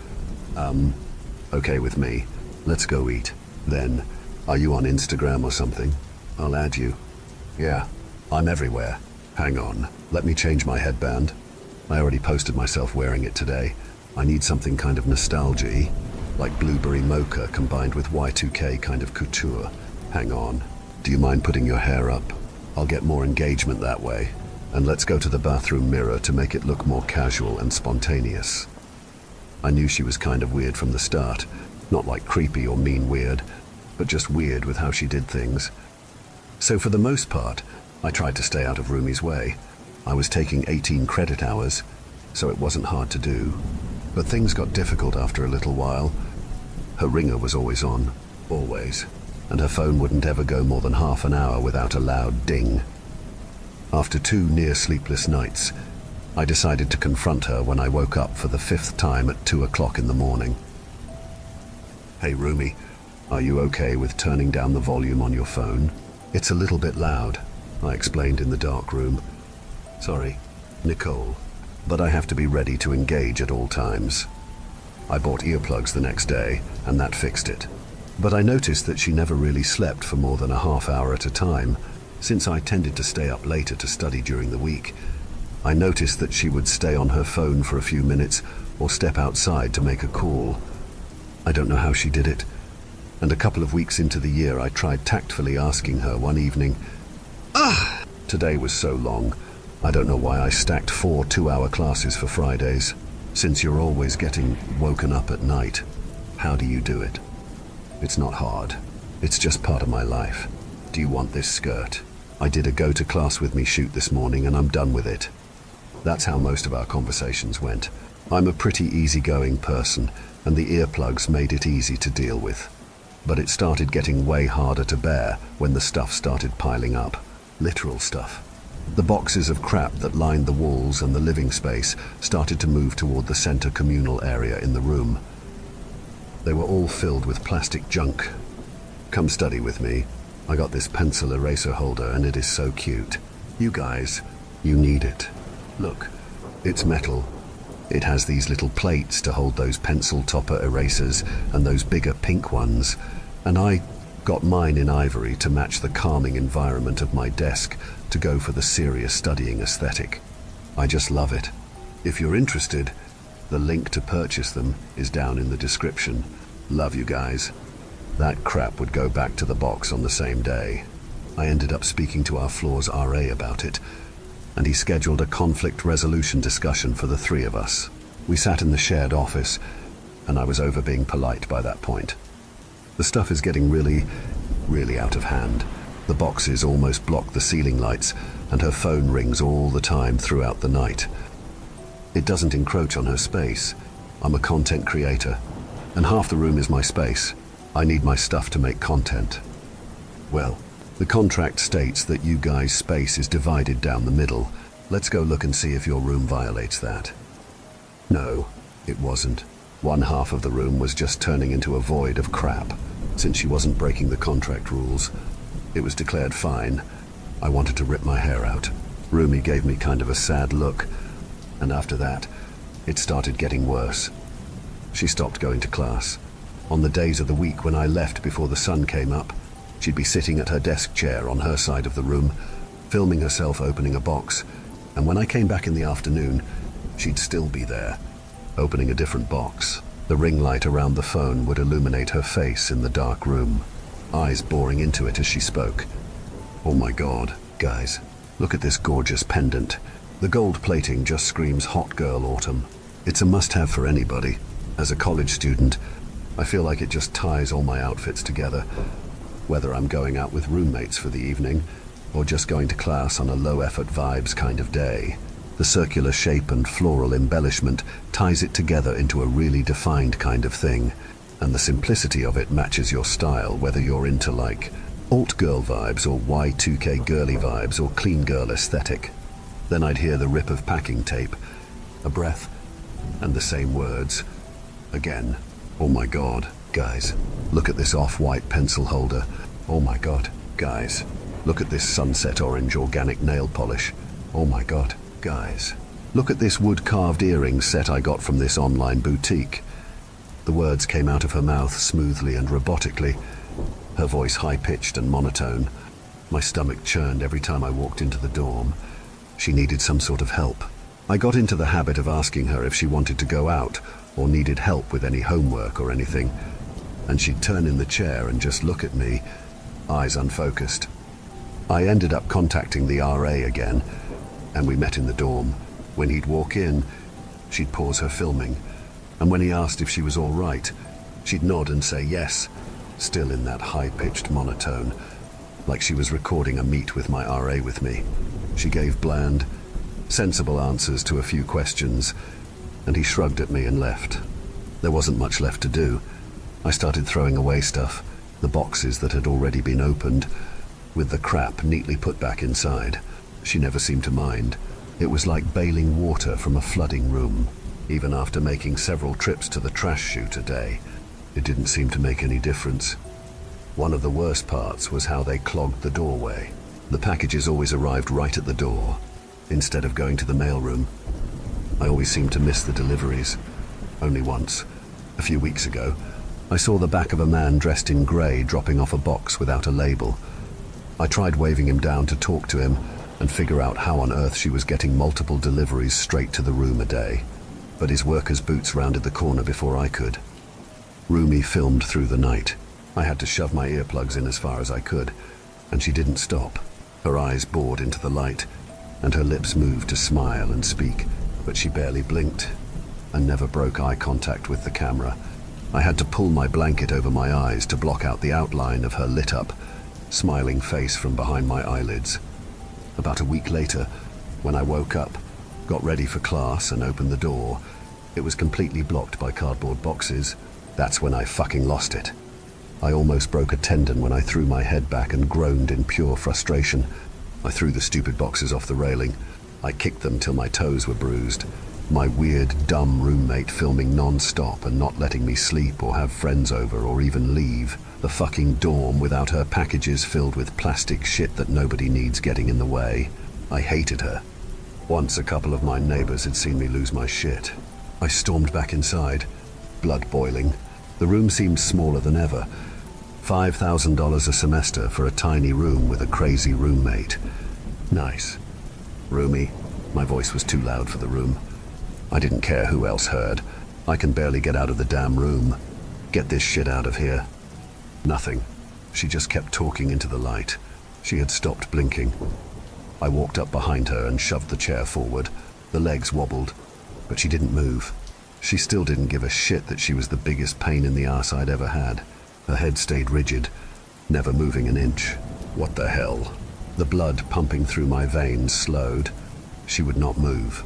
okay with me. Let's go eat. Then, are you on Instagram or something? I'll add you." "Yeah, I'm everywhere. Hang on, let me change my headband. I already posted myself wearing it today. I need something kind of nostalgia-y, like blueberry mocha combined with Y2K kind of couture. Hang on, do you mind putting your hair up? I'll get more engagement that way. And let's go to the bathroom mirror to make it look more casual and spontaneous." I knew she was kind of weird from the start. Not like creepy or mean weird, but just weird with how she did things. So for the most part, I tried to stay out of Rumi's way. I was taking 18 credit hours, so it wasn't hard to do. But things got difficult after a little while. Her ringer was always on, always, and her phone wouldn't ever go more than half an hour without a loud ding. After 2 near sleepless nights, I decided to confront her when I woke up for the 5th time at 2 o'clock in the morning. "Hey Rumi, are you okay with turning down the volume on your phone? It's a little bit loud," I explained in the dark room. "Sorry, Nicole, but I have to be ready to engage at all times." I bought earplugs the next day, and that fixed it. But I noticed that she never really slept for more than a half hour at a time. Since I tended to stay up later to study during the week, I noticed that she would stay on her phone for a few minutes or step outside to make a call. I don't know how she did it. And a couple of weeks into the year, I tried tactfully asking her one evening, Today was so long. I don't know why I stacked 4 2-hour classes for Fridays. Since you're always getting woken up at night, how do you do it? It's not hard. It's just part of my life. Do you want this skirt? I did a go to class with me shoot this morning and I'm done with it. That's how most of our conversations went. I'm a pretty easygoing person, and the earplugs made it easy to deal with. But it started getting way harder to bear when the stuff started piling up. Literal stuff. The boxes of crap that lined the walls and the living space started to move toward the center communal area in the room. They were all filled with plastic junk. Come study with me. I got this pencil eraser holder and it is so cute. You guys, you need it. Look, it's metal. It has these little plates to hold those pencil topper erasers and those bigger pink ones. And I got mine in ivory to match the calming environment of my desk to go for the serious studying aesthetic. I just love it. If you're interested, the link to purchase them is down in the description. Love you guys. That crap would go back to the box on the same day. I ended up speaking to our floor's RA about it, and he scheduled a conflict resolution discussion for the 3 of us. We sat in the shared office, and I was over being polite by that point. The stuff is getting really out of hand. The boxes almost block the ceiling lights, and her phone rings all the time throughout the night. It doesn't encroach on her space. I'm a content creator, and half the room is my space. I need my stuff to make content. Well, the contract states that you guys' space is divided down the middle. Let's go look and see if your room violates that. No, it wasn't. One half of the room was just turning into a void of crap, since she wasn't breaking the contract rules. It was declared fine. I wanted to rip my hair out. Rumi gave me kind of a sad look, and after that, it started getting worse. She stopped going to class. On the days of the week when I left before the sun came up, she'd be sitting at her desk chair on her side of the room, filming herself opening a box, and when I came back in the afternoon, she'd still be there, opening a different box. The ring light around the phone would illuminate her face in the dark room, eyes boring into it as she spoke. Oh my God, guys, look at this gorgeous pendant. The gold plating just screams hot girl autumn. It's a must-have for anybody. As a college student, I feel like it just ties all my outfits together, whether I'm going out with roommates for the evening or just going to class on a low-effort vibes kind of day. The circular shape and floral embellishment ties it together into a really defined kind of thing, and the simplicity of it matches your style, whether you're into like alt girl vibes or Y2K girly vibes or clean girl aesthetic. Then I'd hear the rip of packing tape, a breath, and the same words. Again. Oh my God, guys, look at this off-white pencil holder. Oh my God, guys, look at this sunset orange organic nail polish. Oh my God, guys, look at this wood-carved earring set I got from this online boutique. The words came out of her mouth smoothly and robotically, her voice high-pitched and monotone. My stomach churned every time I walked into the dorm. She needed some sort of help. I got into the habit of asking her if she wanted to go out or needed help with any homework or anything, and she'd turn in the chair and just look at me, eyes unfocused. I ended up contacting the RA again, and we met in the dorm. When he'd walk in, she'd pause her filming, and when he asked if she was all right, she'd nod and say yes, still in that high-pitched monotone, like she was recording a meet with my RA with me. She gave bland, sensible answers to a few questions, and he shrugged at me and left. There wasn't much left to do. I started throwing away stuff, the boxes that had already been opened, with the crap neatly put back inside. She never seemed to mind. It was like bailing water from a flooding room. Even after making several trips to the trash chute a day, it didn't seem to make any difference. One of the worst parts was how they clogged the doorway. The packages always arrived right at the door, instead of going to the mailroom. I always seemed to miss the deliveries. Only once, a few weeks ago, I saw the back of a man dressed in grey dropping off a box without a label. I tried waving him down to talk to him and figure out how on earth she was getting multiple deliveries straight to the room a day. But his worker's boots rounded the corner before I could. Rumi filmed through the night. I had to shove my earplugs in as far as I could, and she didn't stop. Her eyes bored into the light, and her lips moved to smile and speak, but she barely blinked and never broke eye contact with the camera. I had to pull my blanket over my eyes to block out the outline of her lit-up, smiling face from behind my eyelids. About a week later, when I woke up, got ready for class and opened the door, it was completely blocked by cardboard boxes. That's when I fucking lost it. I almost broke a tendon when I threw my head back and groaned in pure frustration. I threw the stupid boxes off the railing. I kicked them till my toes were bruised. My weird, dumb roommate filming non-stop and not letting me sleep or have friends over or even leave. The fucking dorm without her packages filled with plastic shit that nobody needs getting in the way. I hated her. Once a couple of my neighbors had seen me lose my shit. I stormed back inside, blood boiling. The room seemed smaller than ever. $5,000 a semester for a tiny room with a crazy roommate. Nice. Roomy. My voice was too loud for the room. I didn't care who else heard. I can barely get out of the damn room. Get this shit out of here. Nothing. She just kept talking into the light. She had stopped blinking. I walked up behind her and shoved the chair forward. The legs wobbled, but she didn't move. She still didn't give a shit that she was the biggest pain in the arse I'd ever had. Her head stayed rigid, never moving an inch. What the hell? The blood pumping through my veins slowed. She would not move.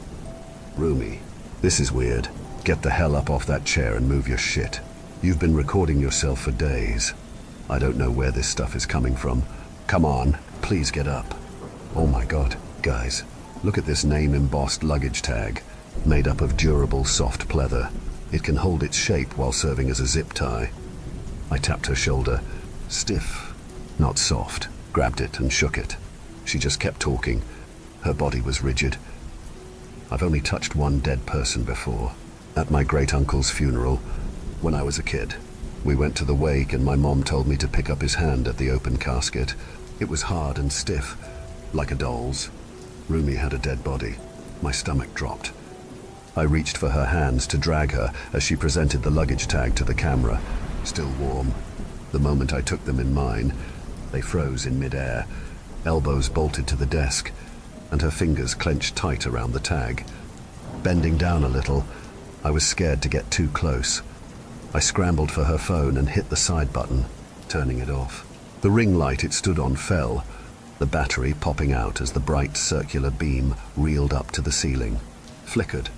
Rumi, this is weird. Get the hell up off that chair and move your shit. You've been recording yourself for days. I don't know where this stuff is coming from. Come on, please get up. Oh my God, guys, look at this name-embossed luggage tag, made up of durable soft pleather. It can hold its shape while serving as a zip tie. I tapped her shoulder. Stiff, not soft. grabbed it and shook it. She just kept talking. Her body was rigid. I've only touched one dead person before. At my great-uncle's funeral, when I was a kid. We went to the wake and my mom told me to pick up his hand at the open casket. It was hard and stiff, like a doll's. Rumi had a dead body. My stomach dropped. I reached for her hands to drag her as she presented the luggage tag to the camera, still warm. The moment I took them in mine, they froze in mid-air, elbows bolted to the desk, and her fingers clenched tight around the tag. Bending down a little, I was scared to get too close. I scrambled for her phone and hit the side button, turning it off. The ring light it stood on fell, the battery popping out as the bright circular beam reeled up to the ceiling, flickered,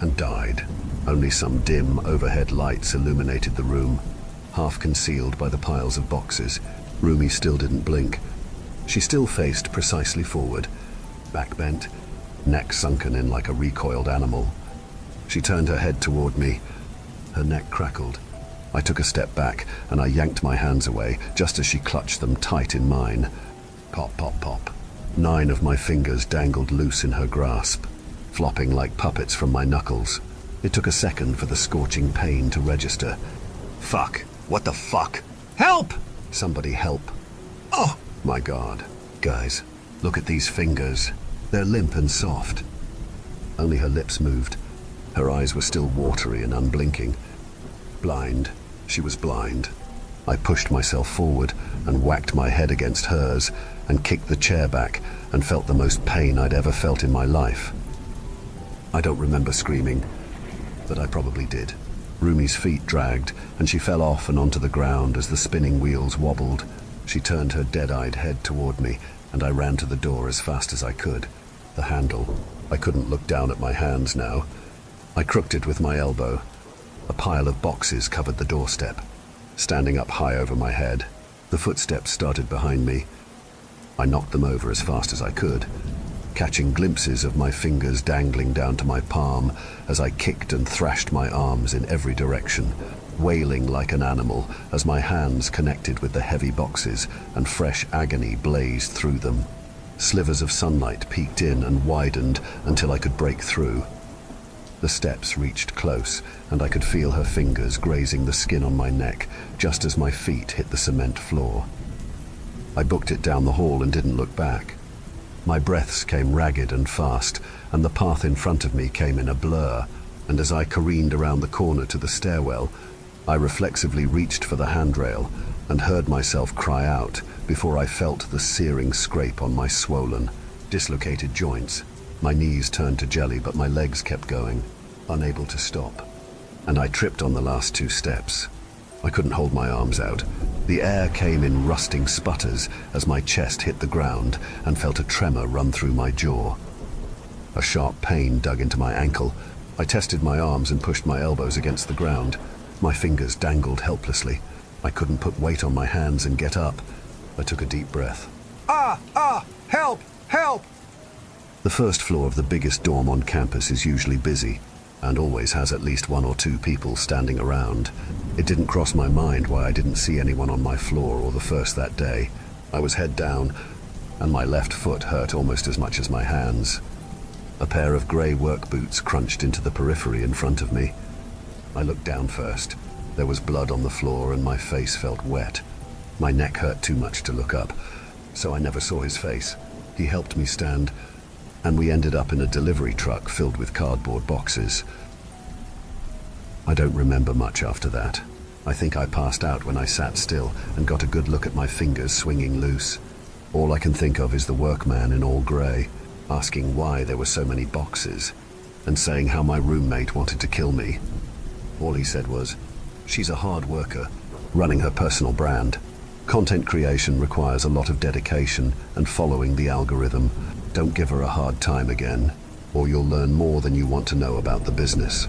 and died. Only some dim overhead lights illuminated the room, half concealed by the piles of boxes. Rumi still didn't blink. She still faced precisely forward, back bent, neck sunken in like a recoiled animal. She turned her head toward me. Her neck crackled. I took a step back and I yanked my hands away just as she clutched them tight in mine. Pop, pop, pop. 9 of my fingers dangled loose in her grasp, flopping like puppets from my knuckles. It took a second for the scorching pain to register. Fuck! What the fuck? Help! Somebody help. Oh, my God. Guys, look at these fingers. They're limp and soft. Only her lips moved. Her eyes were still watery and unblinking. Blind. She was blind. I pushed myself forward and whacked my head against hers and kicked the chair back and felt the most pain I'd ever felt in my life. I don't remember screaming, but I probably did. Rumi's feet dragged and she fell off and onto the ground as the spinning wheels wobbled. She turned her dead-eyed head toward me and I ran to the door as fast as I could. The handle. I couldn't look down at my hands now. I crooked it with my elbow. A pile of boxes covered the doorstep, standing up high over my head. The footsteps started behind me. I knocked them over as fast as I could, catching glimpses of my fingers dangling down to my palm as I kicked and thrashed my arms in every direction, wailing like an animal as my hands connected with the heavy boxes and fresh agony blazed through them. Slivers of sunlight peeked in and widened until I could break through. The steps reached close, and I could feel her fingers grazing the skin on my neck just as my feet hit the cement floor. I booked it down the hall and didn't look back. My breaths came ragged and fast, and the path in front of me came in a blur, and as I careened around the corner to the stairwell, I reflexively reached for the handrail and heard myself cry out before I felt the searing scrape on my swollen, dislocated joints. My knees turned to jelly, but my legs kept going, unable to stop. And I tripped on the last 2 steps. I couldn't hold my arms out. The air came in rusting sputters as my chest hit the ground and felt a tremor run through my jaw. A sharp pain dug into my ankle. I tested my arms and pushed my elbows against the ground. My fingers dangled helplessly. I couldn't put weight on my hands and get up. I took a deep breath. Help! Help! The first floor of the biggest dorm on campus is usually busy, and always has at least 1 or 2 people standing around. It didn't cross my mind why I didn't see anyone on my floor or the first that day. I was head down, and my left foot hurt almost as much as my hands. A pair of grey work boots crunched into the periphery in front of me. I looked down first. There was blood on the floor and my face felt wet. My neck hurt too much to look up, so I never saw his face. He helped me stand, and we ended up in a delivery truck filled with cardboard boxes. I don't remember much after that. I think I passed out when I sat still and got a good look at my fingers swinging loose. All I can think of is the workman in all grey, asking why there were so many boxes, and saying how my roommate wanted to kill me. All he said was, "She's a hard worker, running her personal brand. Content creation requires a lot of dedication and following the algorithm. Don't give her a hard time again, or you'll learn more than you want to know about the business."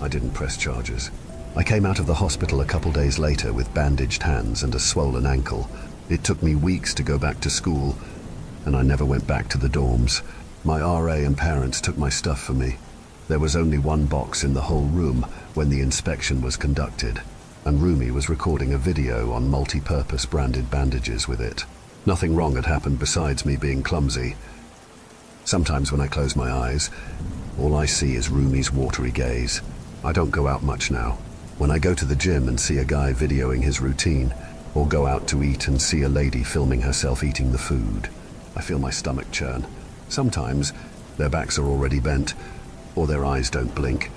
I didn't press charges. I came out of the hospital a couple days later with bandaged hands and a swollen ankle. It took me weeks to go back to school, and I never went back to the dorms. My RA and parents took my stuff for me. There was only 1 box in the whole room when the inspection was conducted, and Rumi was recording a video on multi-purpose branded bandages with it. Nothing wrong had happened besides me being clumsy. Sometimes when I close my eyes, all I see is Rumi's watery gaze. I don't go out much now. When I go to the gym and see a guy videoing his routine, or go out to eat and see a lady filming herself eating the food, I feel my stomach churn. Sometimes their backs are already bent, or their eyes don't blink.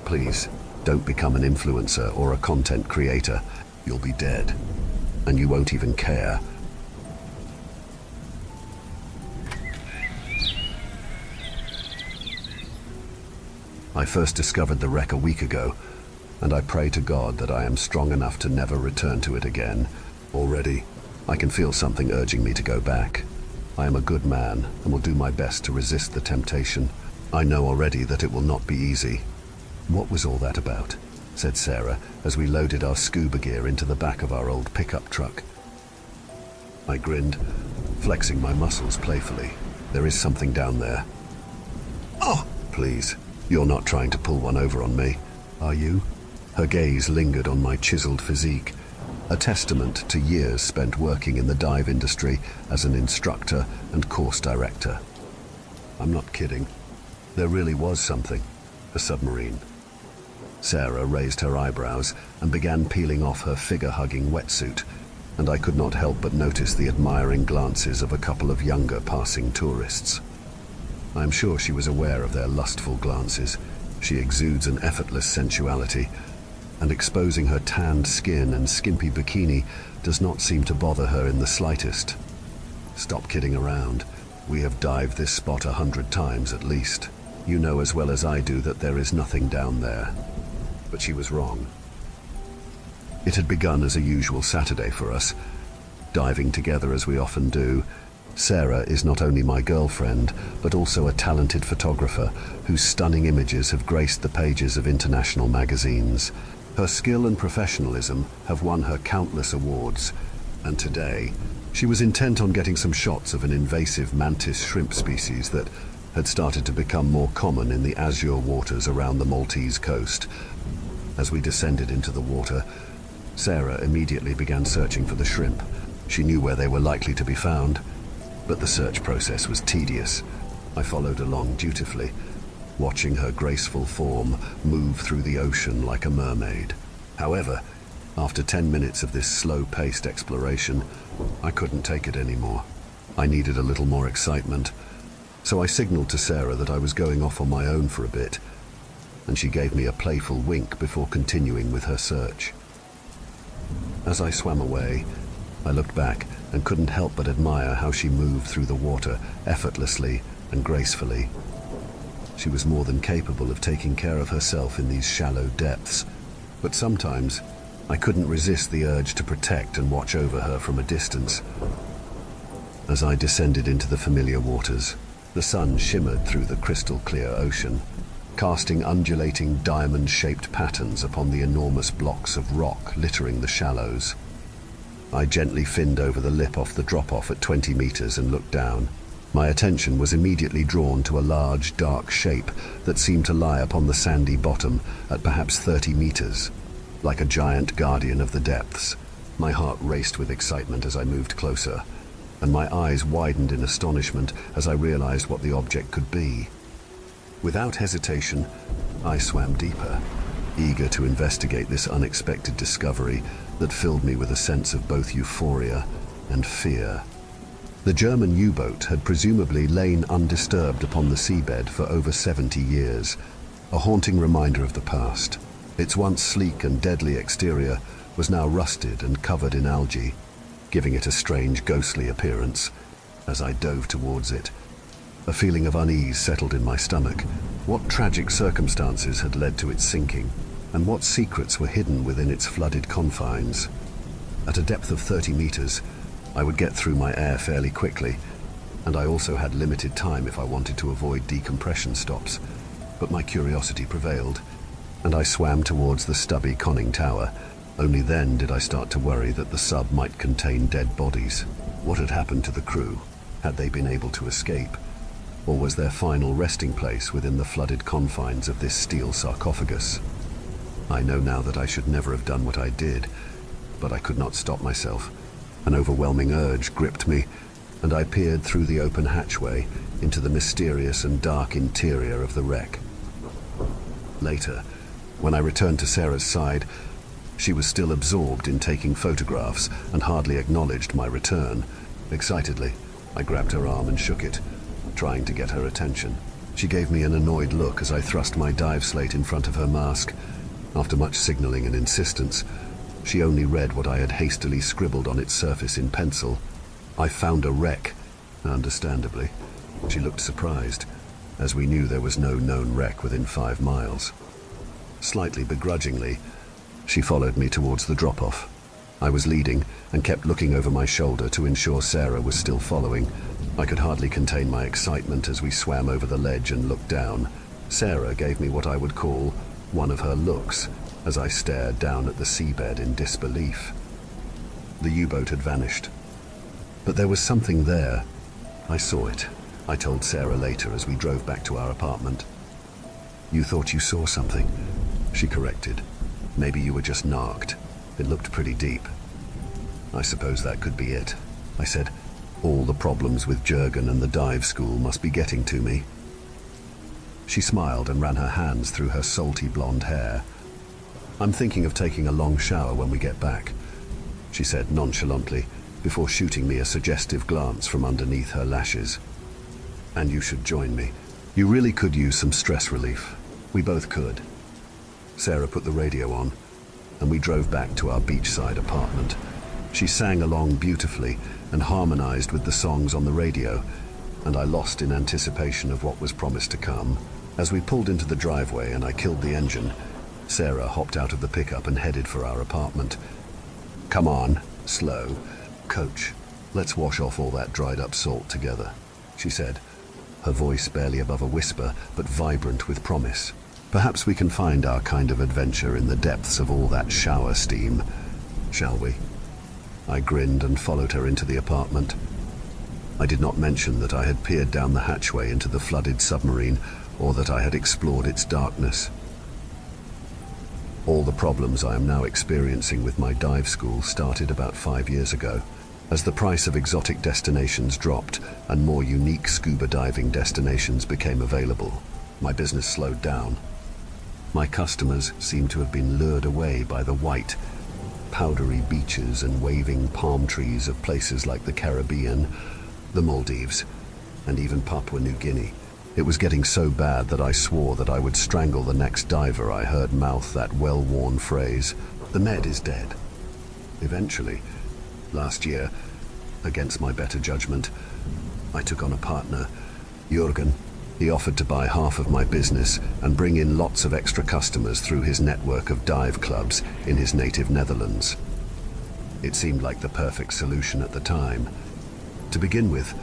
Please, don't become an influencer or a content creator. You'll be dead, and you won't even care. I first discovered the wreck a week ago, and I pray to God that I am strong enough to never return to it again. Already, I can feel something urging me to go back. I am a good man and will do my best to resist the temptation. I know already that it will not be easy. What was all that about? Said Sarah as we loaded our scuba gear into the back of our old pickup truck. I grinned, flexing my muscles playfully. There is something down there. Oh, please. You're not trying to pull one over on me, are you? Her gaze lingered on my chiseled physique, a testament to years spent working in the dive industry as an instructor and course director. I'm not kidding. There really was something. A submarine. Sarah raised her eyebrows and began peeling off her figure-hugging wetsuit, and I could not help but notice the admiring glances of a couple of younger passing tourists. I am sure she was aware of their lustful glances. She exudes an effortless sensuality, and exposing her tanned skin and skimpy bikini does not seem to bother her in the slightest. Stop kidding around. We have dived this spot 100 times at least. You know as well as I do that there is nothing down there. But she was wrong. It had begun as a usual Saturday for us, diving together as we often do. Sarah is not only my girlfriend, but also a talented photographer whose stunning images have graced the pages of international magazines. Her skill and professionalism have won her countless awards, and today she was intent on getting some shots of an invasive mantis shrimp species that had started to become more common in the azure waters around the Maltese coast. As we descended into the water, Sarah immediately began searching for the shrimp. She knew where they were likely to be found, but the search process was tedious. I followed along dutifully, watching her graceful form move through the ocean like a mermaid. However, after 10 minutes of this slow-paced exploration, I couldn't take it anymore. I needed a little more excitement, so I signaled to Sarah that I was going off on my own for a bit, and she gave me a playful wink before continuing with her search. As I swam away, I looked back and couldn't help but admire how she moved through the water effortlessly and gracefully. She was more than capable of taking care of herself in these shallow depths, but sometimes I couldn't resist the urge to protect and watch over her from a distance. As I descended into the familiar waters, the sun shimmered through the crystal-clear ocean, casting undulating diamond-shaped patterns upon the enormous blocks of rock littering the shallows. I gently finned over the lip off the drop-off at 20 meters and looked down. My attention was immediately drawn to a large, dark shape that seemed to lie upon the sandy bottom at perhaps 30 meters, like a giant guardian of the depths. My heart raced with excitement as I moved closer, and my eyes widened in astonishment as I realized what the object could be. Without hesitation, I swam deeper, eager to investigate this unexpected discovery that filled me with a sense of both euphoria and fear. The German U-boat had presumably lain undisturbed upon the seabed for over 70 years, a haunting reminder of the past. Its once sleek and deadly exterior was now rusted and covered in algae, giving it a strange, ghostly appearance. As I dove towards it, a feeling of unease settled in my stomach. What tragic circumstances had led to its sinking, and what secrets were hidden within its flooded confines? At a depth of 30 meters, I would get through my air fairly quickly, and I also had limited time if I wanted to avoid decompression stops. But my curiosity prevailed, and I swam towards the stubby conning tower. Only then did I start to worry that the sub might contain dead bodies. What had happened to the crew? Had they been able to escape? Or was their final resting place within the flooded confines of this steel sarcophagus? I know now that I should never have done what I did, but I could not stop myself. An overwhelming urge gripped me, and I peered through the open hatchway into the mysterious and dark interior of the wreck. Later, when I returned to Sarah's side, she was still absorbed in taking photographs and hardly acknowledged my return. Excitedly, I grabbed her arm and shook it, trying to get her attention. She gave me an annoyed look as I thrust my dive slate in front of her mask. After much signaling and insistence, she only read what I had hastily scribbled on its surface in pencil. I found a wreck. Understandably, she looked surprised, as we knew there was no known wreck within 5 miles. Slightly begrudgingly, she followed me towards the drop-off. I was leading and kept looking over my shoulder to ensure Sarah was still following. I could hardly contain my excitement as we swam over the ledge and looked down. Sarah gave me what I would call one of her looks as I stared down at the seabed in disbelief. The U-boat had vanished. But there was something there. I saw it, I told Sarah later as we drove back to our apartment. "You thought you saw something," she corrected. "Maybe you were just narked. It looked pretty deep." "I suppose that could be it," I said. "All the problems with Jurgen and the dive school must be getting to me." She smiled and ran her hands through her salty blonde hair. "I'm thinking of taking a long shower when we get back," she said nonchalantly, before shooting me a suggestive glance from underneath her lashes. "And you should join me. You really could use some stress relief. We both could." Sarah put the radio on, and we drove back to our beachside apartment. She sang along beautifully and harmonized with the songs on the radio, and I lost in anticipation of what was promised to come. As we pulled into the driveway and I killed the engine, Sarah hopped out of the pickup and headed for our apartment. "Come on, slow. Coach, let's wash off all that dried up salt together," she said, her voice barely above a whisper, but vibrant with promise. "Perhaps we can find our kind of adventure in the depths of all that shower steam, shall we?" I grinned and followed her into the apartment. I did not mention that I had peered down the hatchway into the flooded submarine, or that I had explored its darkness. All the problems I am now experiencing with my dive school started about 5 years ago. As the price of exotic destinations dropped and more unique scuba diving destinations became available, my business slowed down. My customers seemed to have been lured away by the white, powdery beaches and waving palm trees of places like the Caribbean, the Maldives, and even Papua New Guinea. It was getting so bad that I swore that I would strangle the next diver I heard mouth that well-worn phrase, "The Med is dead." Eventually, last year, against my better judgment, I took on a partner, Jurgen. He offered to buy half of my business and bring in lots of extra customers through his network of dive clubs in his native Netherlands. It seemed like the perfect solution at the time. To begin with,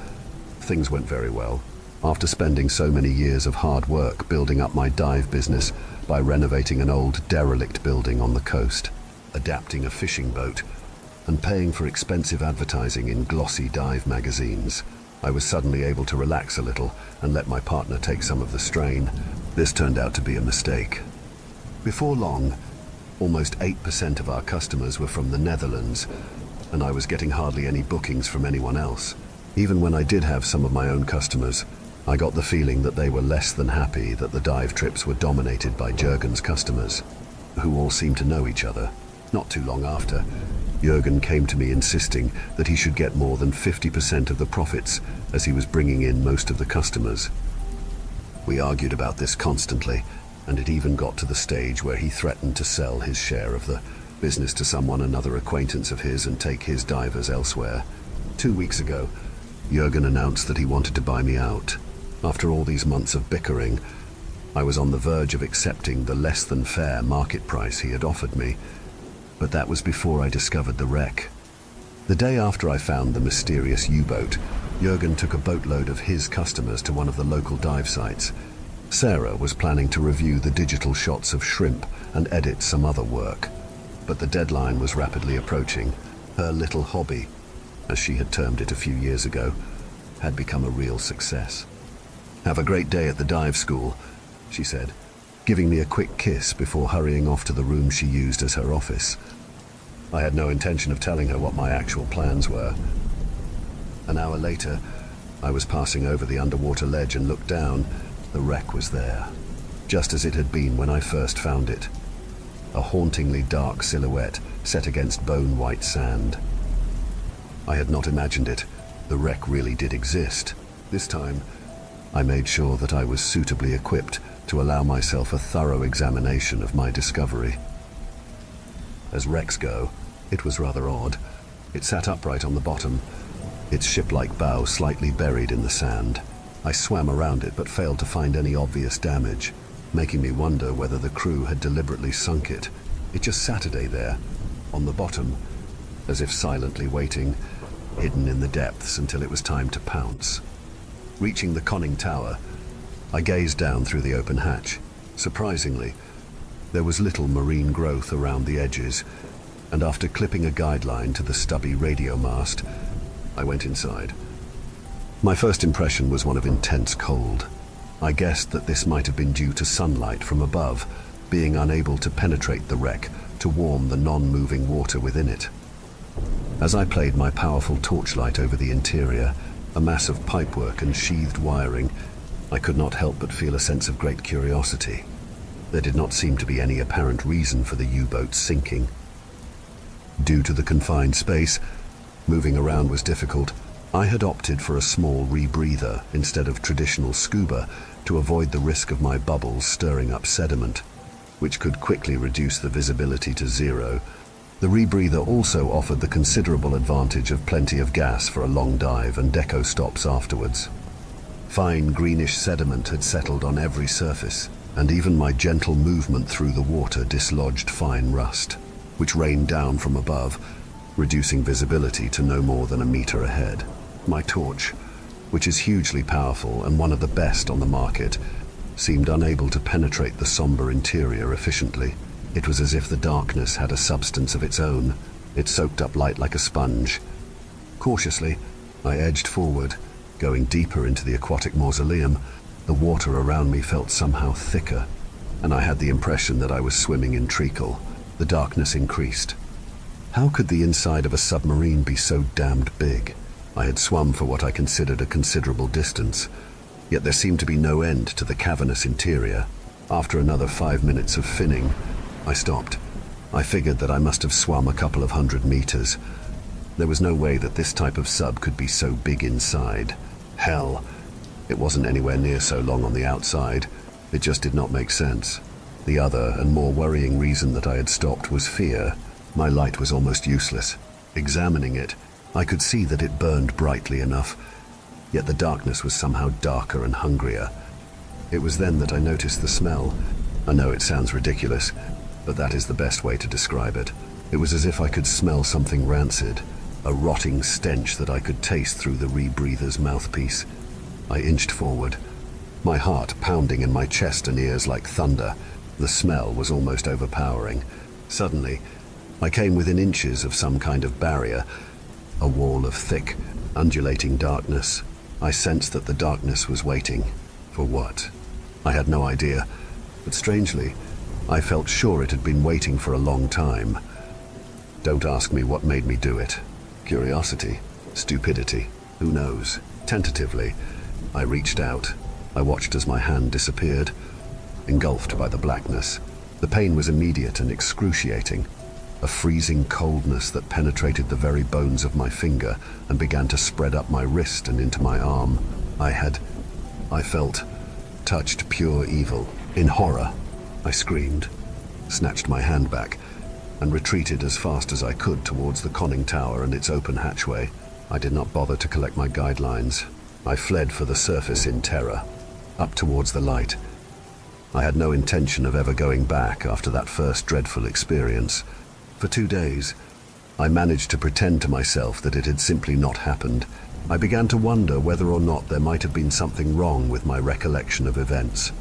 things went very well. After spending so many years of hard work building up my dive business by renovating an old derelict building on the coast, adapting a fishing boat, and paying for expensive advertising in glossy dive magazines, I was suddenly able to relax a little and let my partner take some of the strain. This turned out to be a mistake. Before long, almost 8% of our customers were from the Netherlands, and I was getting hardly any bookings from anyone else. Even when I did have some of my own customers, I got the feeling that they were less than happy that the dive trips were dominated by Jurgen's customers, who all seemed to know each other. Not too long after, Jurgen came to me insisting that he should get more than 50% of the profits, as he was bringing in most of the customers. We argued about this constantly, and it even got to the stage where he threatened to sell his share of the business to someone, another acquaintance of his, and take his divers elsewhere. 2 weeks ago, Jurgen announced that he wanted to buy me out. After all these months of bickering, I was on the verge of accepting the less than fair market price he had offered me, but that was before I discovered the wreck. The day after I found the mysterious U-boat, Jurgen took a boatload of his customers to one of the local dive sites. Sarah was planning to review the digital shots of shrimp and edit some other work, but the deadline was rapidly approaching. Her little hobby, as she had termed it a few years ago, had become a real success. "Have a great day at the dive school," she said, giving me a quick kiss before hurrying off to the room she used as her office. I had no intention of telling her what my actual plans were. An hour later, I was passing over the underwater ledge and looked down. The wreck was there, just as it had been when I first found it. A hauntingly dark silhouette set against bone-white sand. I had not imagined it. The wreck really did exist. This time, I made sure that I was suitably equipped to allow myself a thorough examination of my discovery. As wrecks go, it was rather odd. It sat upright on the bottom, its ship-like bow slightly buried in the sand. I swam around it but failed to find any obvious damage, making me wonder whether the crew had deliberately sunk it. It just sat there, on the bottom, as if silently waiting, hidden in the depths until it was time to pounce. Reaching the conning tower, I gazed down through the open hatch. Surprisingly, there was little marine growth around the edges, and after clipping a guideline to the stubby radio mast, I went inside. My first impression was one of intense cold. I guessed that this might have been due to sunlight from above, being unable to penetrate the wreck to warm the non-moving water within it. As I played my powerful torchlight over the interior, a mass of pipework and sheathed wiring, I could not help but feel a sense of great curiosity. There did not seem to be any apparent reason for the U-boat's sinking. Due to the confined space, moving around was difficult. I had opted for a small rebreather instead of traditional scuba to avoid the risk of my bubbles stirring up sediment, which could quickly reduce the visibility to zero. The rebreather also offered the considerable advantage of plenty of gas for a long dive and deco stops afterwards. Fine greenish sediment had settled on every surface, and even my gentle movement through the water dislodged fine rust, which rained down from above, reducing visibility to no more than a meter ahead. My torch, which is hugely powerful and one of the best on the market, seemed unable to penetrate the somber interior efficiently. It was as if the darkness had a substance of its own. It soaked up light like a sponge. Cautiously, I edged forward, going deeper into the aquatic mausoleum. The water around me felt somehow thicker, and I had the impression that I was swimming in treacle. The darkness increased. How could the inside of a submarine be so damned big? I had swum for what I considered a considerable distance, yet there seemed to be no end to the cavernous interior. After another 5 minutes of finning, I stopped. I figured that I must have swum a couple of 100 meters. There was no way that this type of sub could be so big inside. Hell, it wasn't anywhere near so long on the outside. It just did not make sense. The other and more worrying reason that I had stopped was fear. My light was almost useless. Examining it, I could see that it burned brightly enough, yet the darkness was somehow darker and hungrier. It was then that I noticed the smell. I know it sounds ridiculous, but that is the best way to describe it. It was as if I could smell something rancid, a rotting stench that I could taste through the rebreather's mouthpiece. I inched forward, my heart pounding in my chest and ears like thunder. The smell was almost overpowering. Suddenly, I came within inches of some kind of barrier, a wall of thick, undulating darkness. I sensed that the darkness was waiting. For what? I had no idea, but strangely, I felt sure it had been waiting for a long time. Don't ask me what made me do it. Curiosity? Stupidity? Who knows? Tentatively, I reached out. I watched as my hand disappeared, engulfed by the blackness. The pain was immediate and excruciating, a freezing coldness that penetrated the very bones of my finger and began to spread up my wrist and into my arm. I felt, touched pure evil. In horror, I screamed, snatched my hand back, and retreated as fast as I could towards the conning tower and its open hatchway. I did not bother to collect my guidelines. I fled for the surface in terror, up towards the light. I had no intention of ever going back after that first dreadful experience. For 2 days, I managed to pretend to myself that it had simply not happened. I began to wonder whether or not there might have been something wrong with my recollection of events.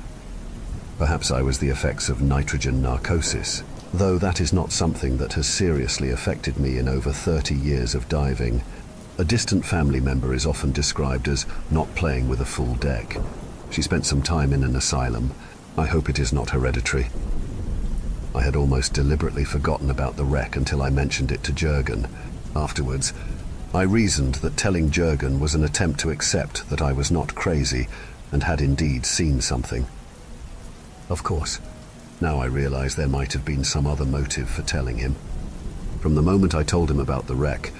Perhaps I was the effects of nitrogen narcosis, though that is not something that has seriously affected me in over 30 years of diving. A distant family member is often described as not playing with a full deck. She spent some time in an asylum. I hope it is not hereditary. I had almost deliberately forgotten about the wreck until I mentioned it to Jürgen. Afterwards, I reasoned that telling Jürgen was an attempt to accept that I was not crazy and had indeed seen something. Of course, now I realize there might have been some other motive for telling him. From the moment I told him about the wreck,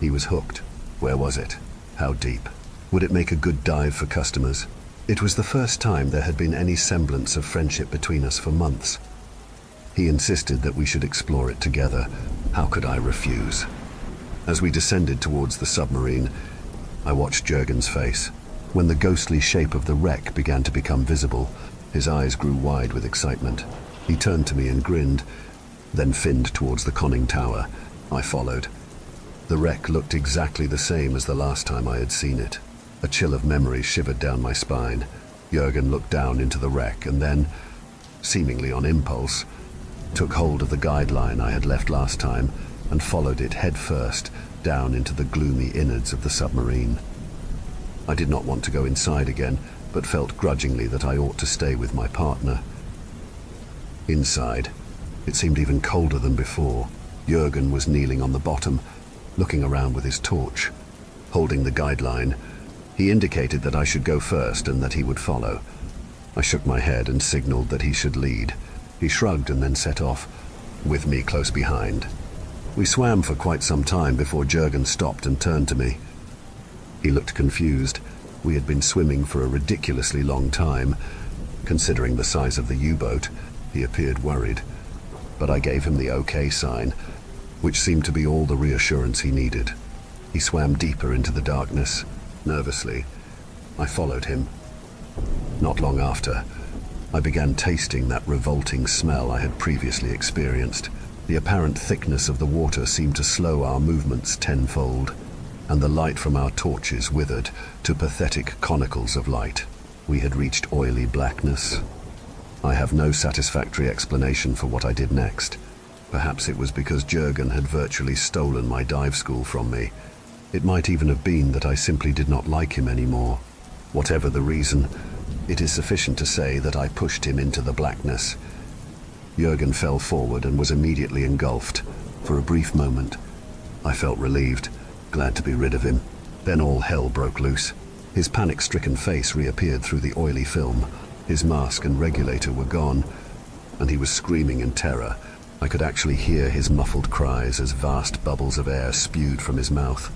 he was hooked. Where was it? How deep? Would it make a good dive for customers? It was the first time there had been any semblance of friendship between us for months. He insisted that we should explore it together. How could I refuse? As we descended towards the submarine, I watched Jürgen's face. When the ghostly shape of the wreck began to become visible, his eyes grew wide with excitement. He turned to me and grinned, then finned towards the conning tower. I followed. The wreck looked exactly the same as the last time I had seen it. A chill of memory shivered down my spine. Jürgen looked down into the wreck and then, seemingly on impulse, took hold of the guideline I had left last time and followed it head first down into the gloomy innards of the submarine. I did not want to go inside again, but felt grudgingly that I ought to stay with my partner. Inside, it seemed even colder than before. Jürgen was kneeling on the bottom, looking around with his torch. Holding the guideline, he indicated that I should go first and that he would follow. I shook my head and signaled that he should lead. He shrugged and then set off, with me close behind. We swam for quite some time before Jürgen stopped and turned to me. He looked confused. We had been swimming for a ridiculously long time. Considering the size of the U-boat, he appeared worried. But I gave him the okay sign, which seemed to be all the reassurance he needed. He swam deeper into the darkness. Nervously, I followed him. Not long after, I began tasting that revolting smell I had previously experienced. The apparent thickness of the water seemed to slow our movements tenfold, and the light from our torches withered to pathetic conicals of light. We had reached oily blackness. I have no satisfactory explanation for what I did next. Perhaps it was because Jürgen had virtually stolen my dive school from me. It might even have been that I simply did not like him anymore. Whatever the reason, it is sufficient to say that I pushed him into the blackness. Jürgen fell forward and was immediately engulfed. For a brief moment, I felt relieved, glad to be rid of him. Then all hell broke loose. His panic-stricken face reappeared through the oily film. His mask and regulator were gone, and he was screaming in terror. I could actually hear his muffled cries as vast bubbles of air spewed from his mouth.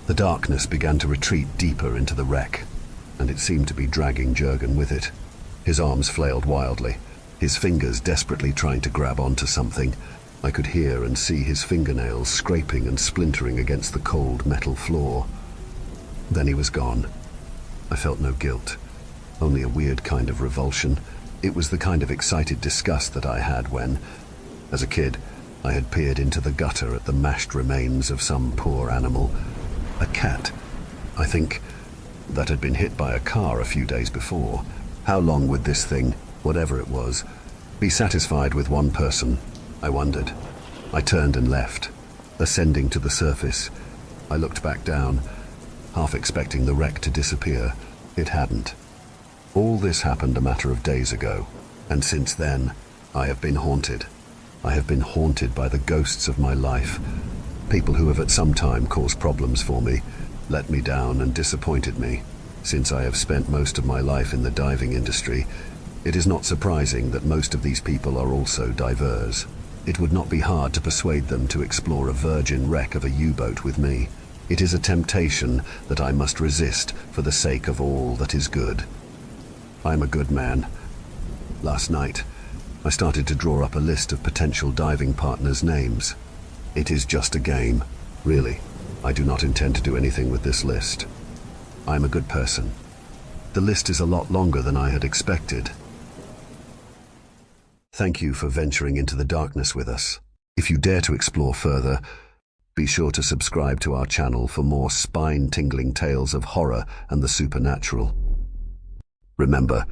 The darkness began to retreat deeper into the wreck, and it seemed to be dragging Jürgen with it. His arms flailed wildly, his fingers desperately trying to grab onto something. I could hear and see his fingernails scraping and splintering against the cold metal floor. Then he was gone. I felt no guilt, only a weird kind of revulsion. It was the kind of excited disgust that I had when, as a kid, I had peered into the gutter at the mashed remains of some poor animal. A cat, I think, that had been hit by a car a few days before. How long would this thing, whatever it was, be satisfied with one person? I wondered. I turned and left. Ascending to the surface, I looked back down, half expecting the wreck to disappear. It hadn't. All this happened a matter of days ago, and since then, I have been haunted. I have been haunted by the ghosts of my life. People who have at some time caused problems for me, let me down and disappointed me. Since I have spent most of my life in the diving industry, it is not surprising that most of these people are also divers. It would not be hard to persuade them to explore a virgin wreck of a U-boat with me. It is a temptation that I must resist for the sake of all that is good. I am a good man. Last night, I started to draw up a list of potential diving partners' names. It is just a game. Really, I do not intend to do anything with this list. I am a good person. The list is a lot longer than I had expected. Thank you for venturing into the darkness with us. If you dare to explore further, be sure to subscribe to our channel for more spine-tingling tales of horror and the supernatural. Remember,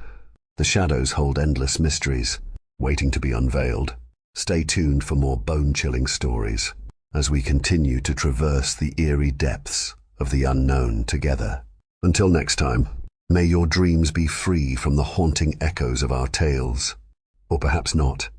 the shadows hold endless mysteries, waiting to be unveiled. Stay tuned for more bone-chilling stories as we continue to traverse the eerie depths of the unknown together. Until next time, may your dreams be free from the haunting echoes of our tales. Or perhaps not.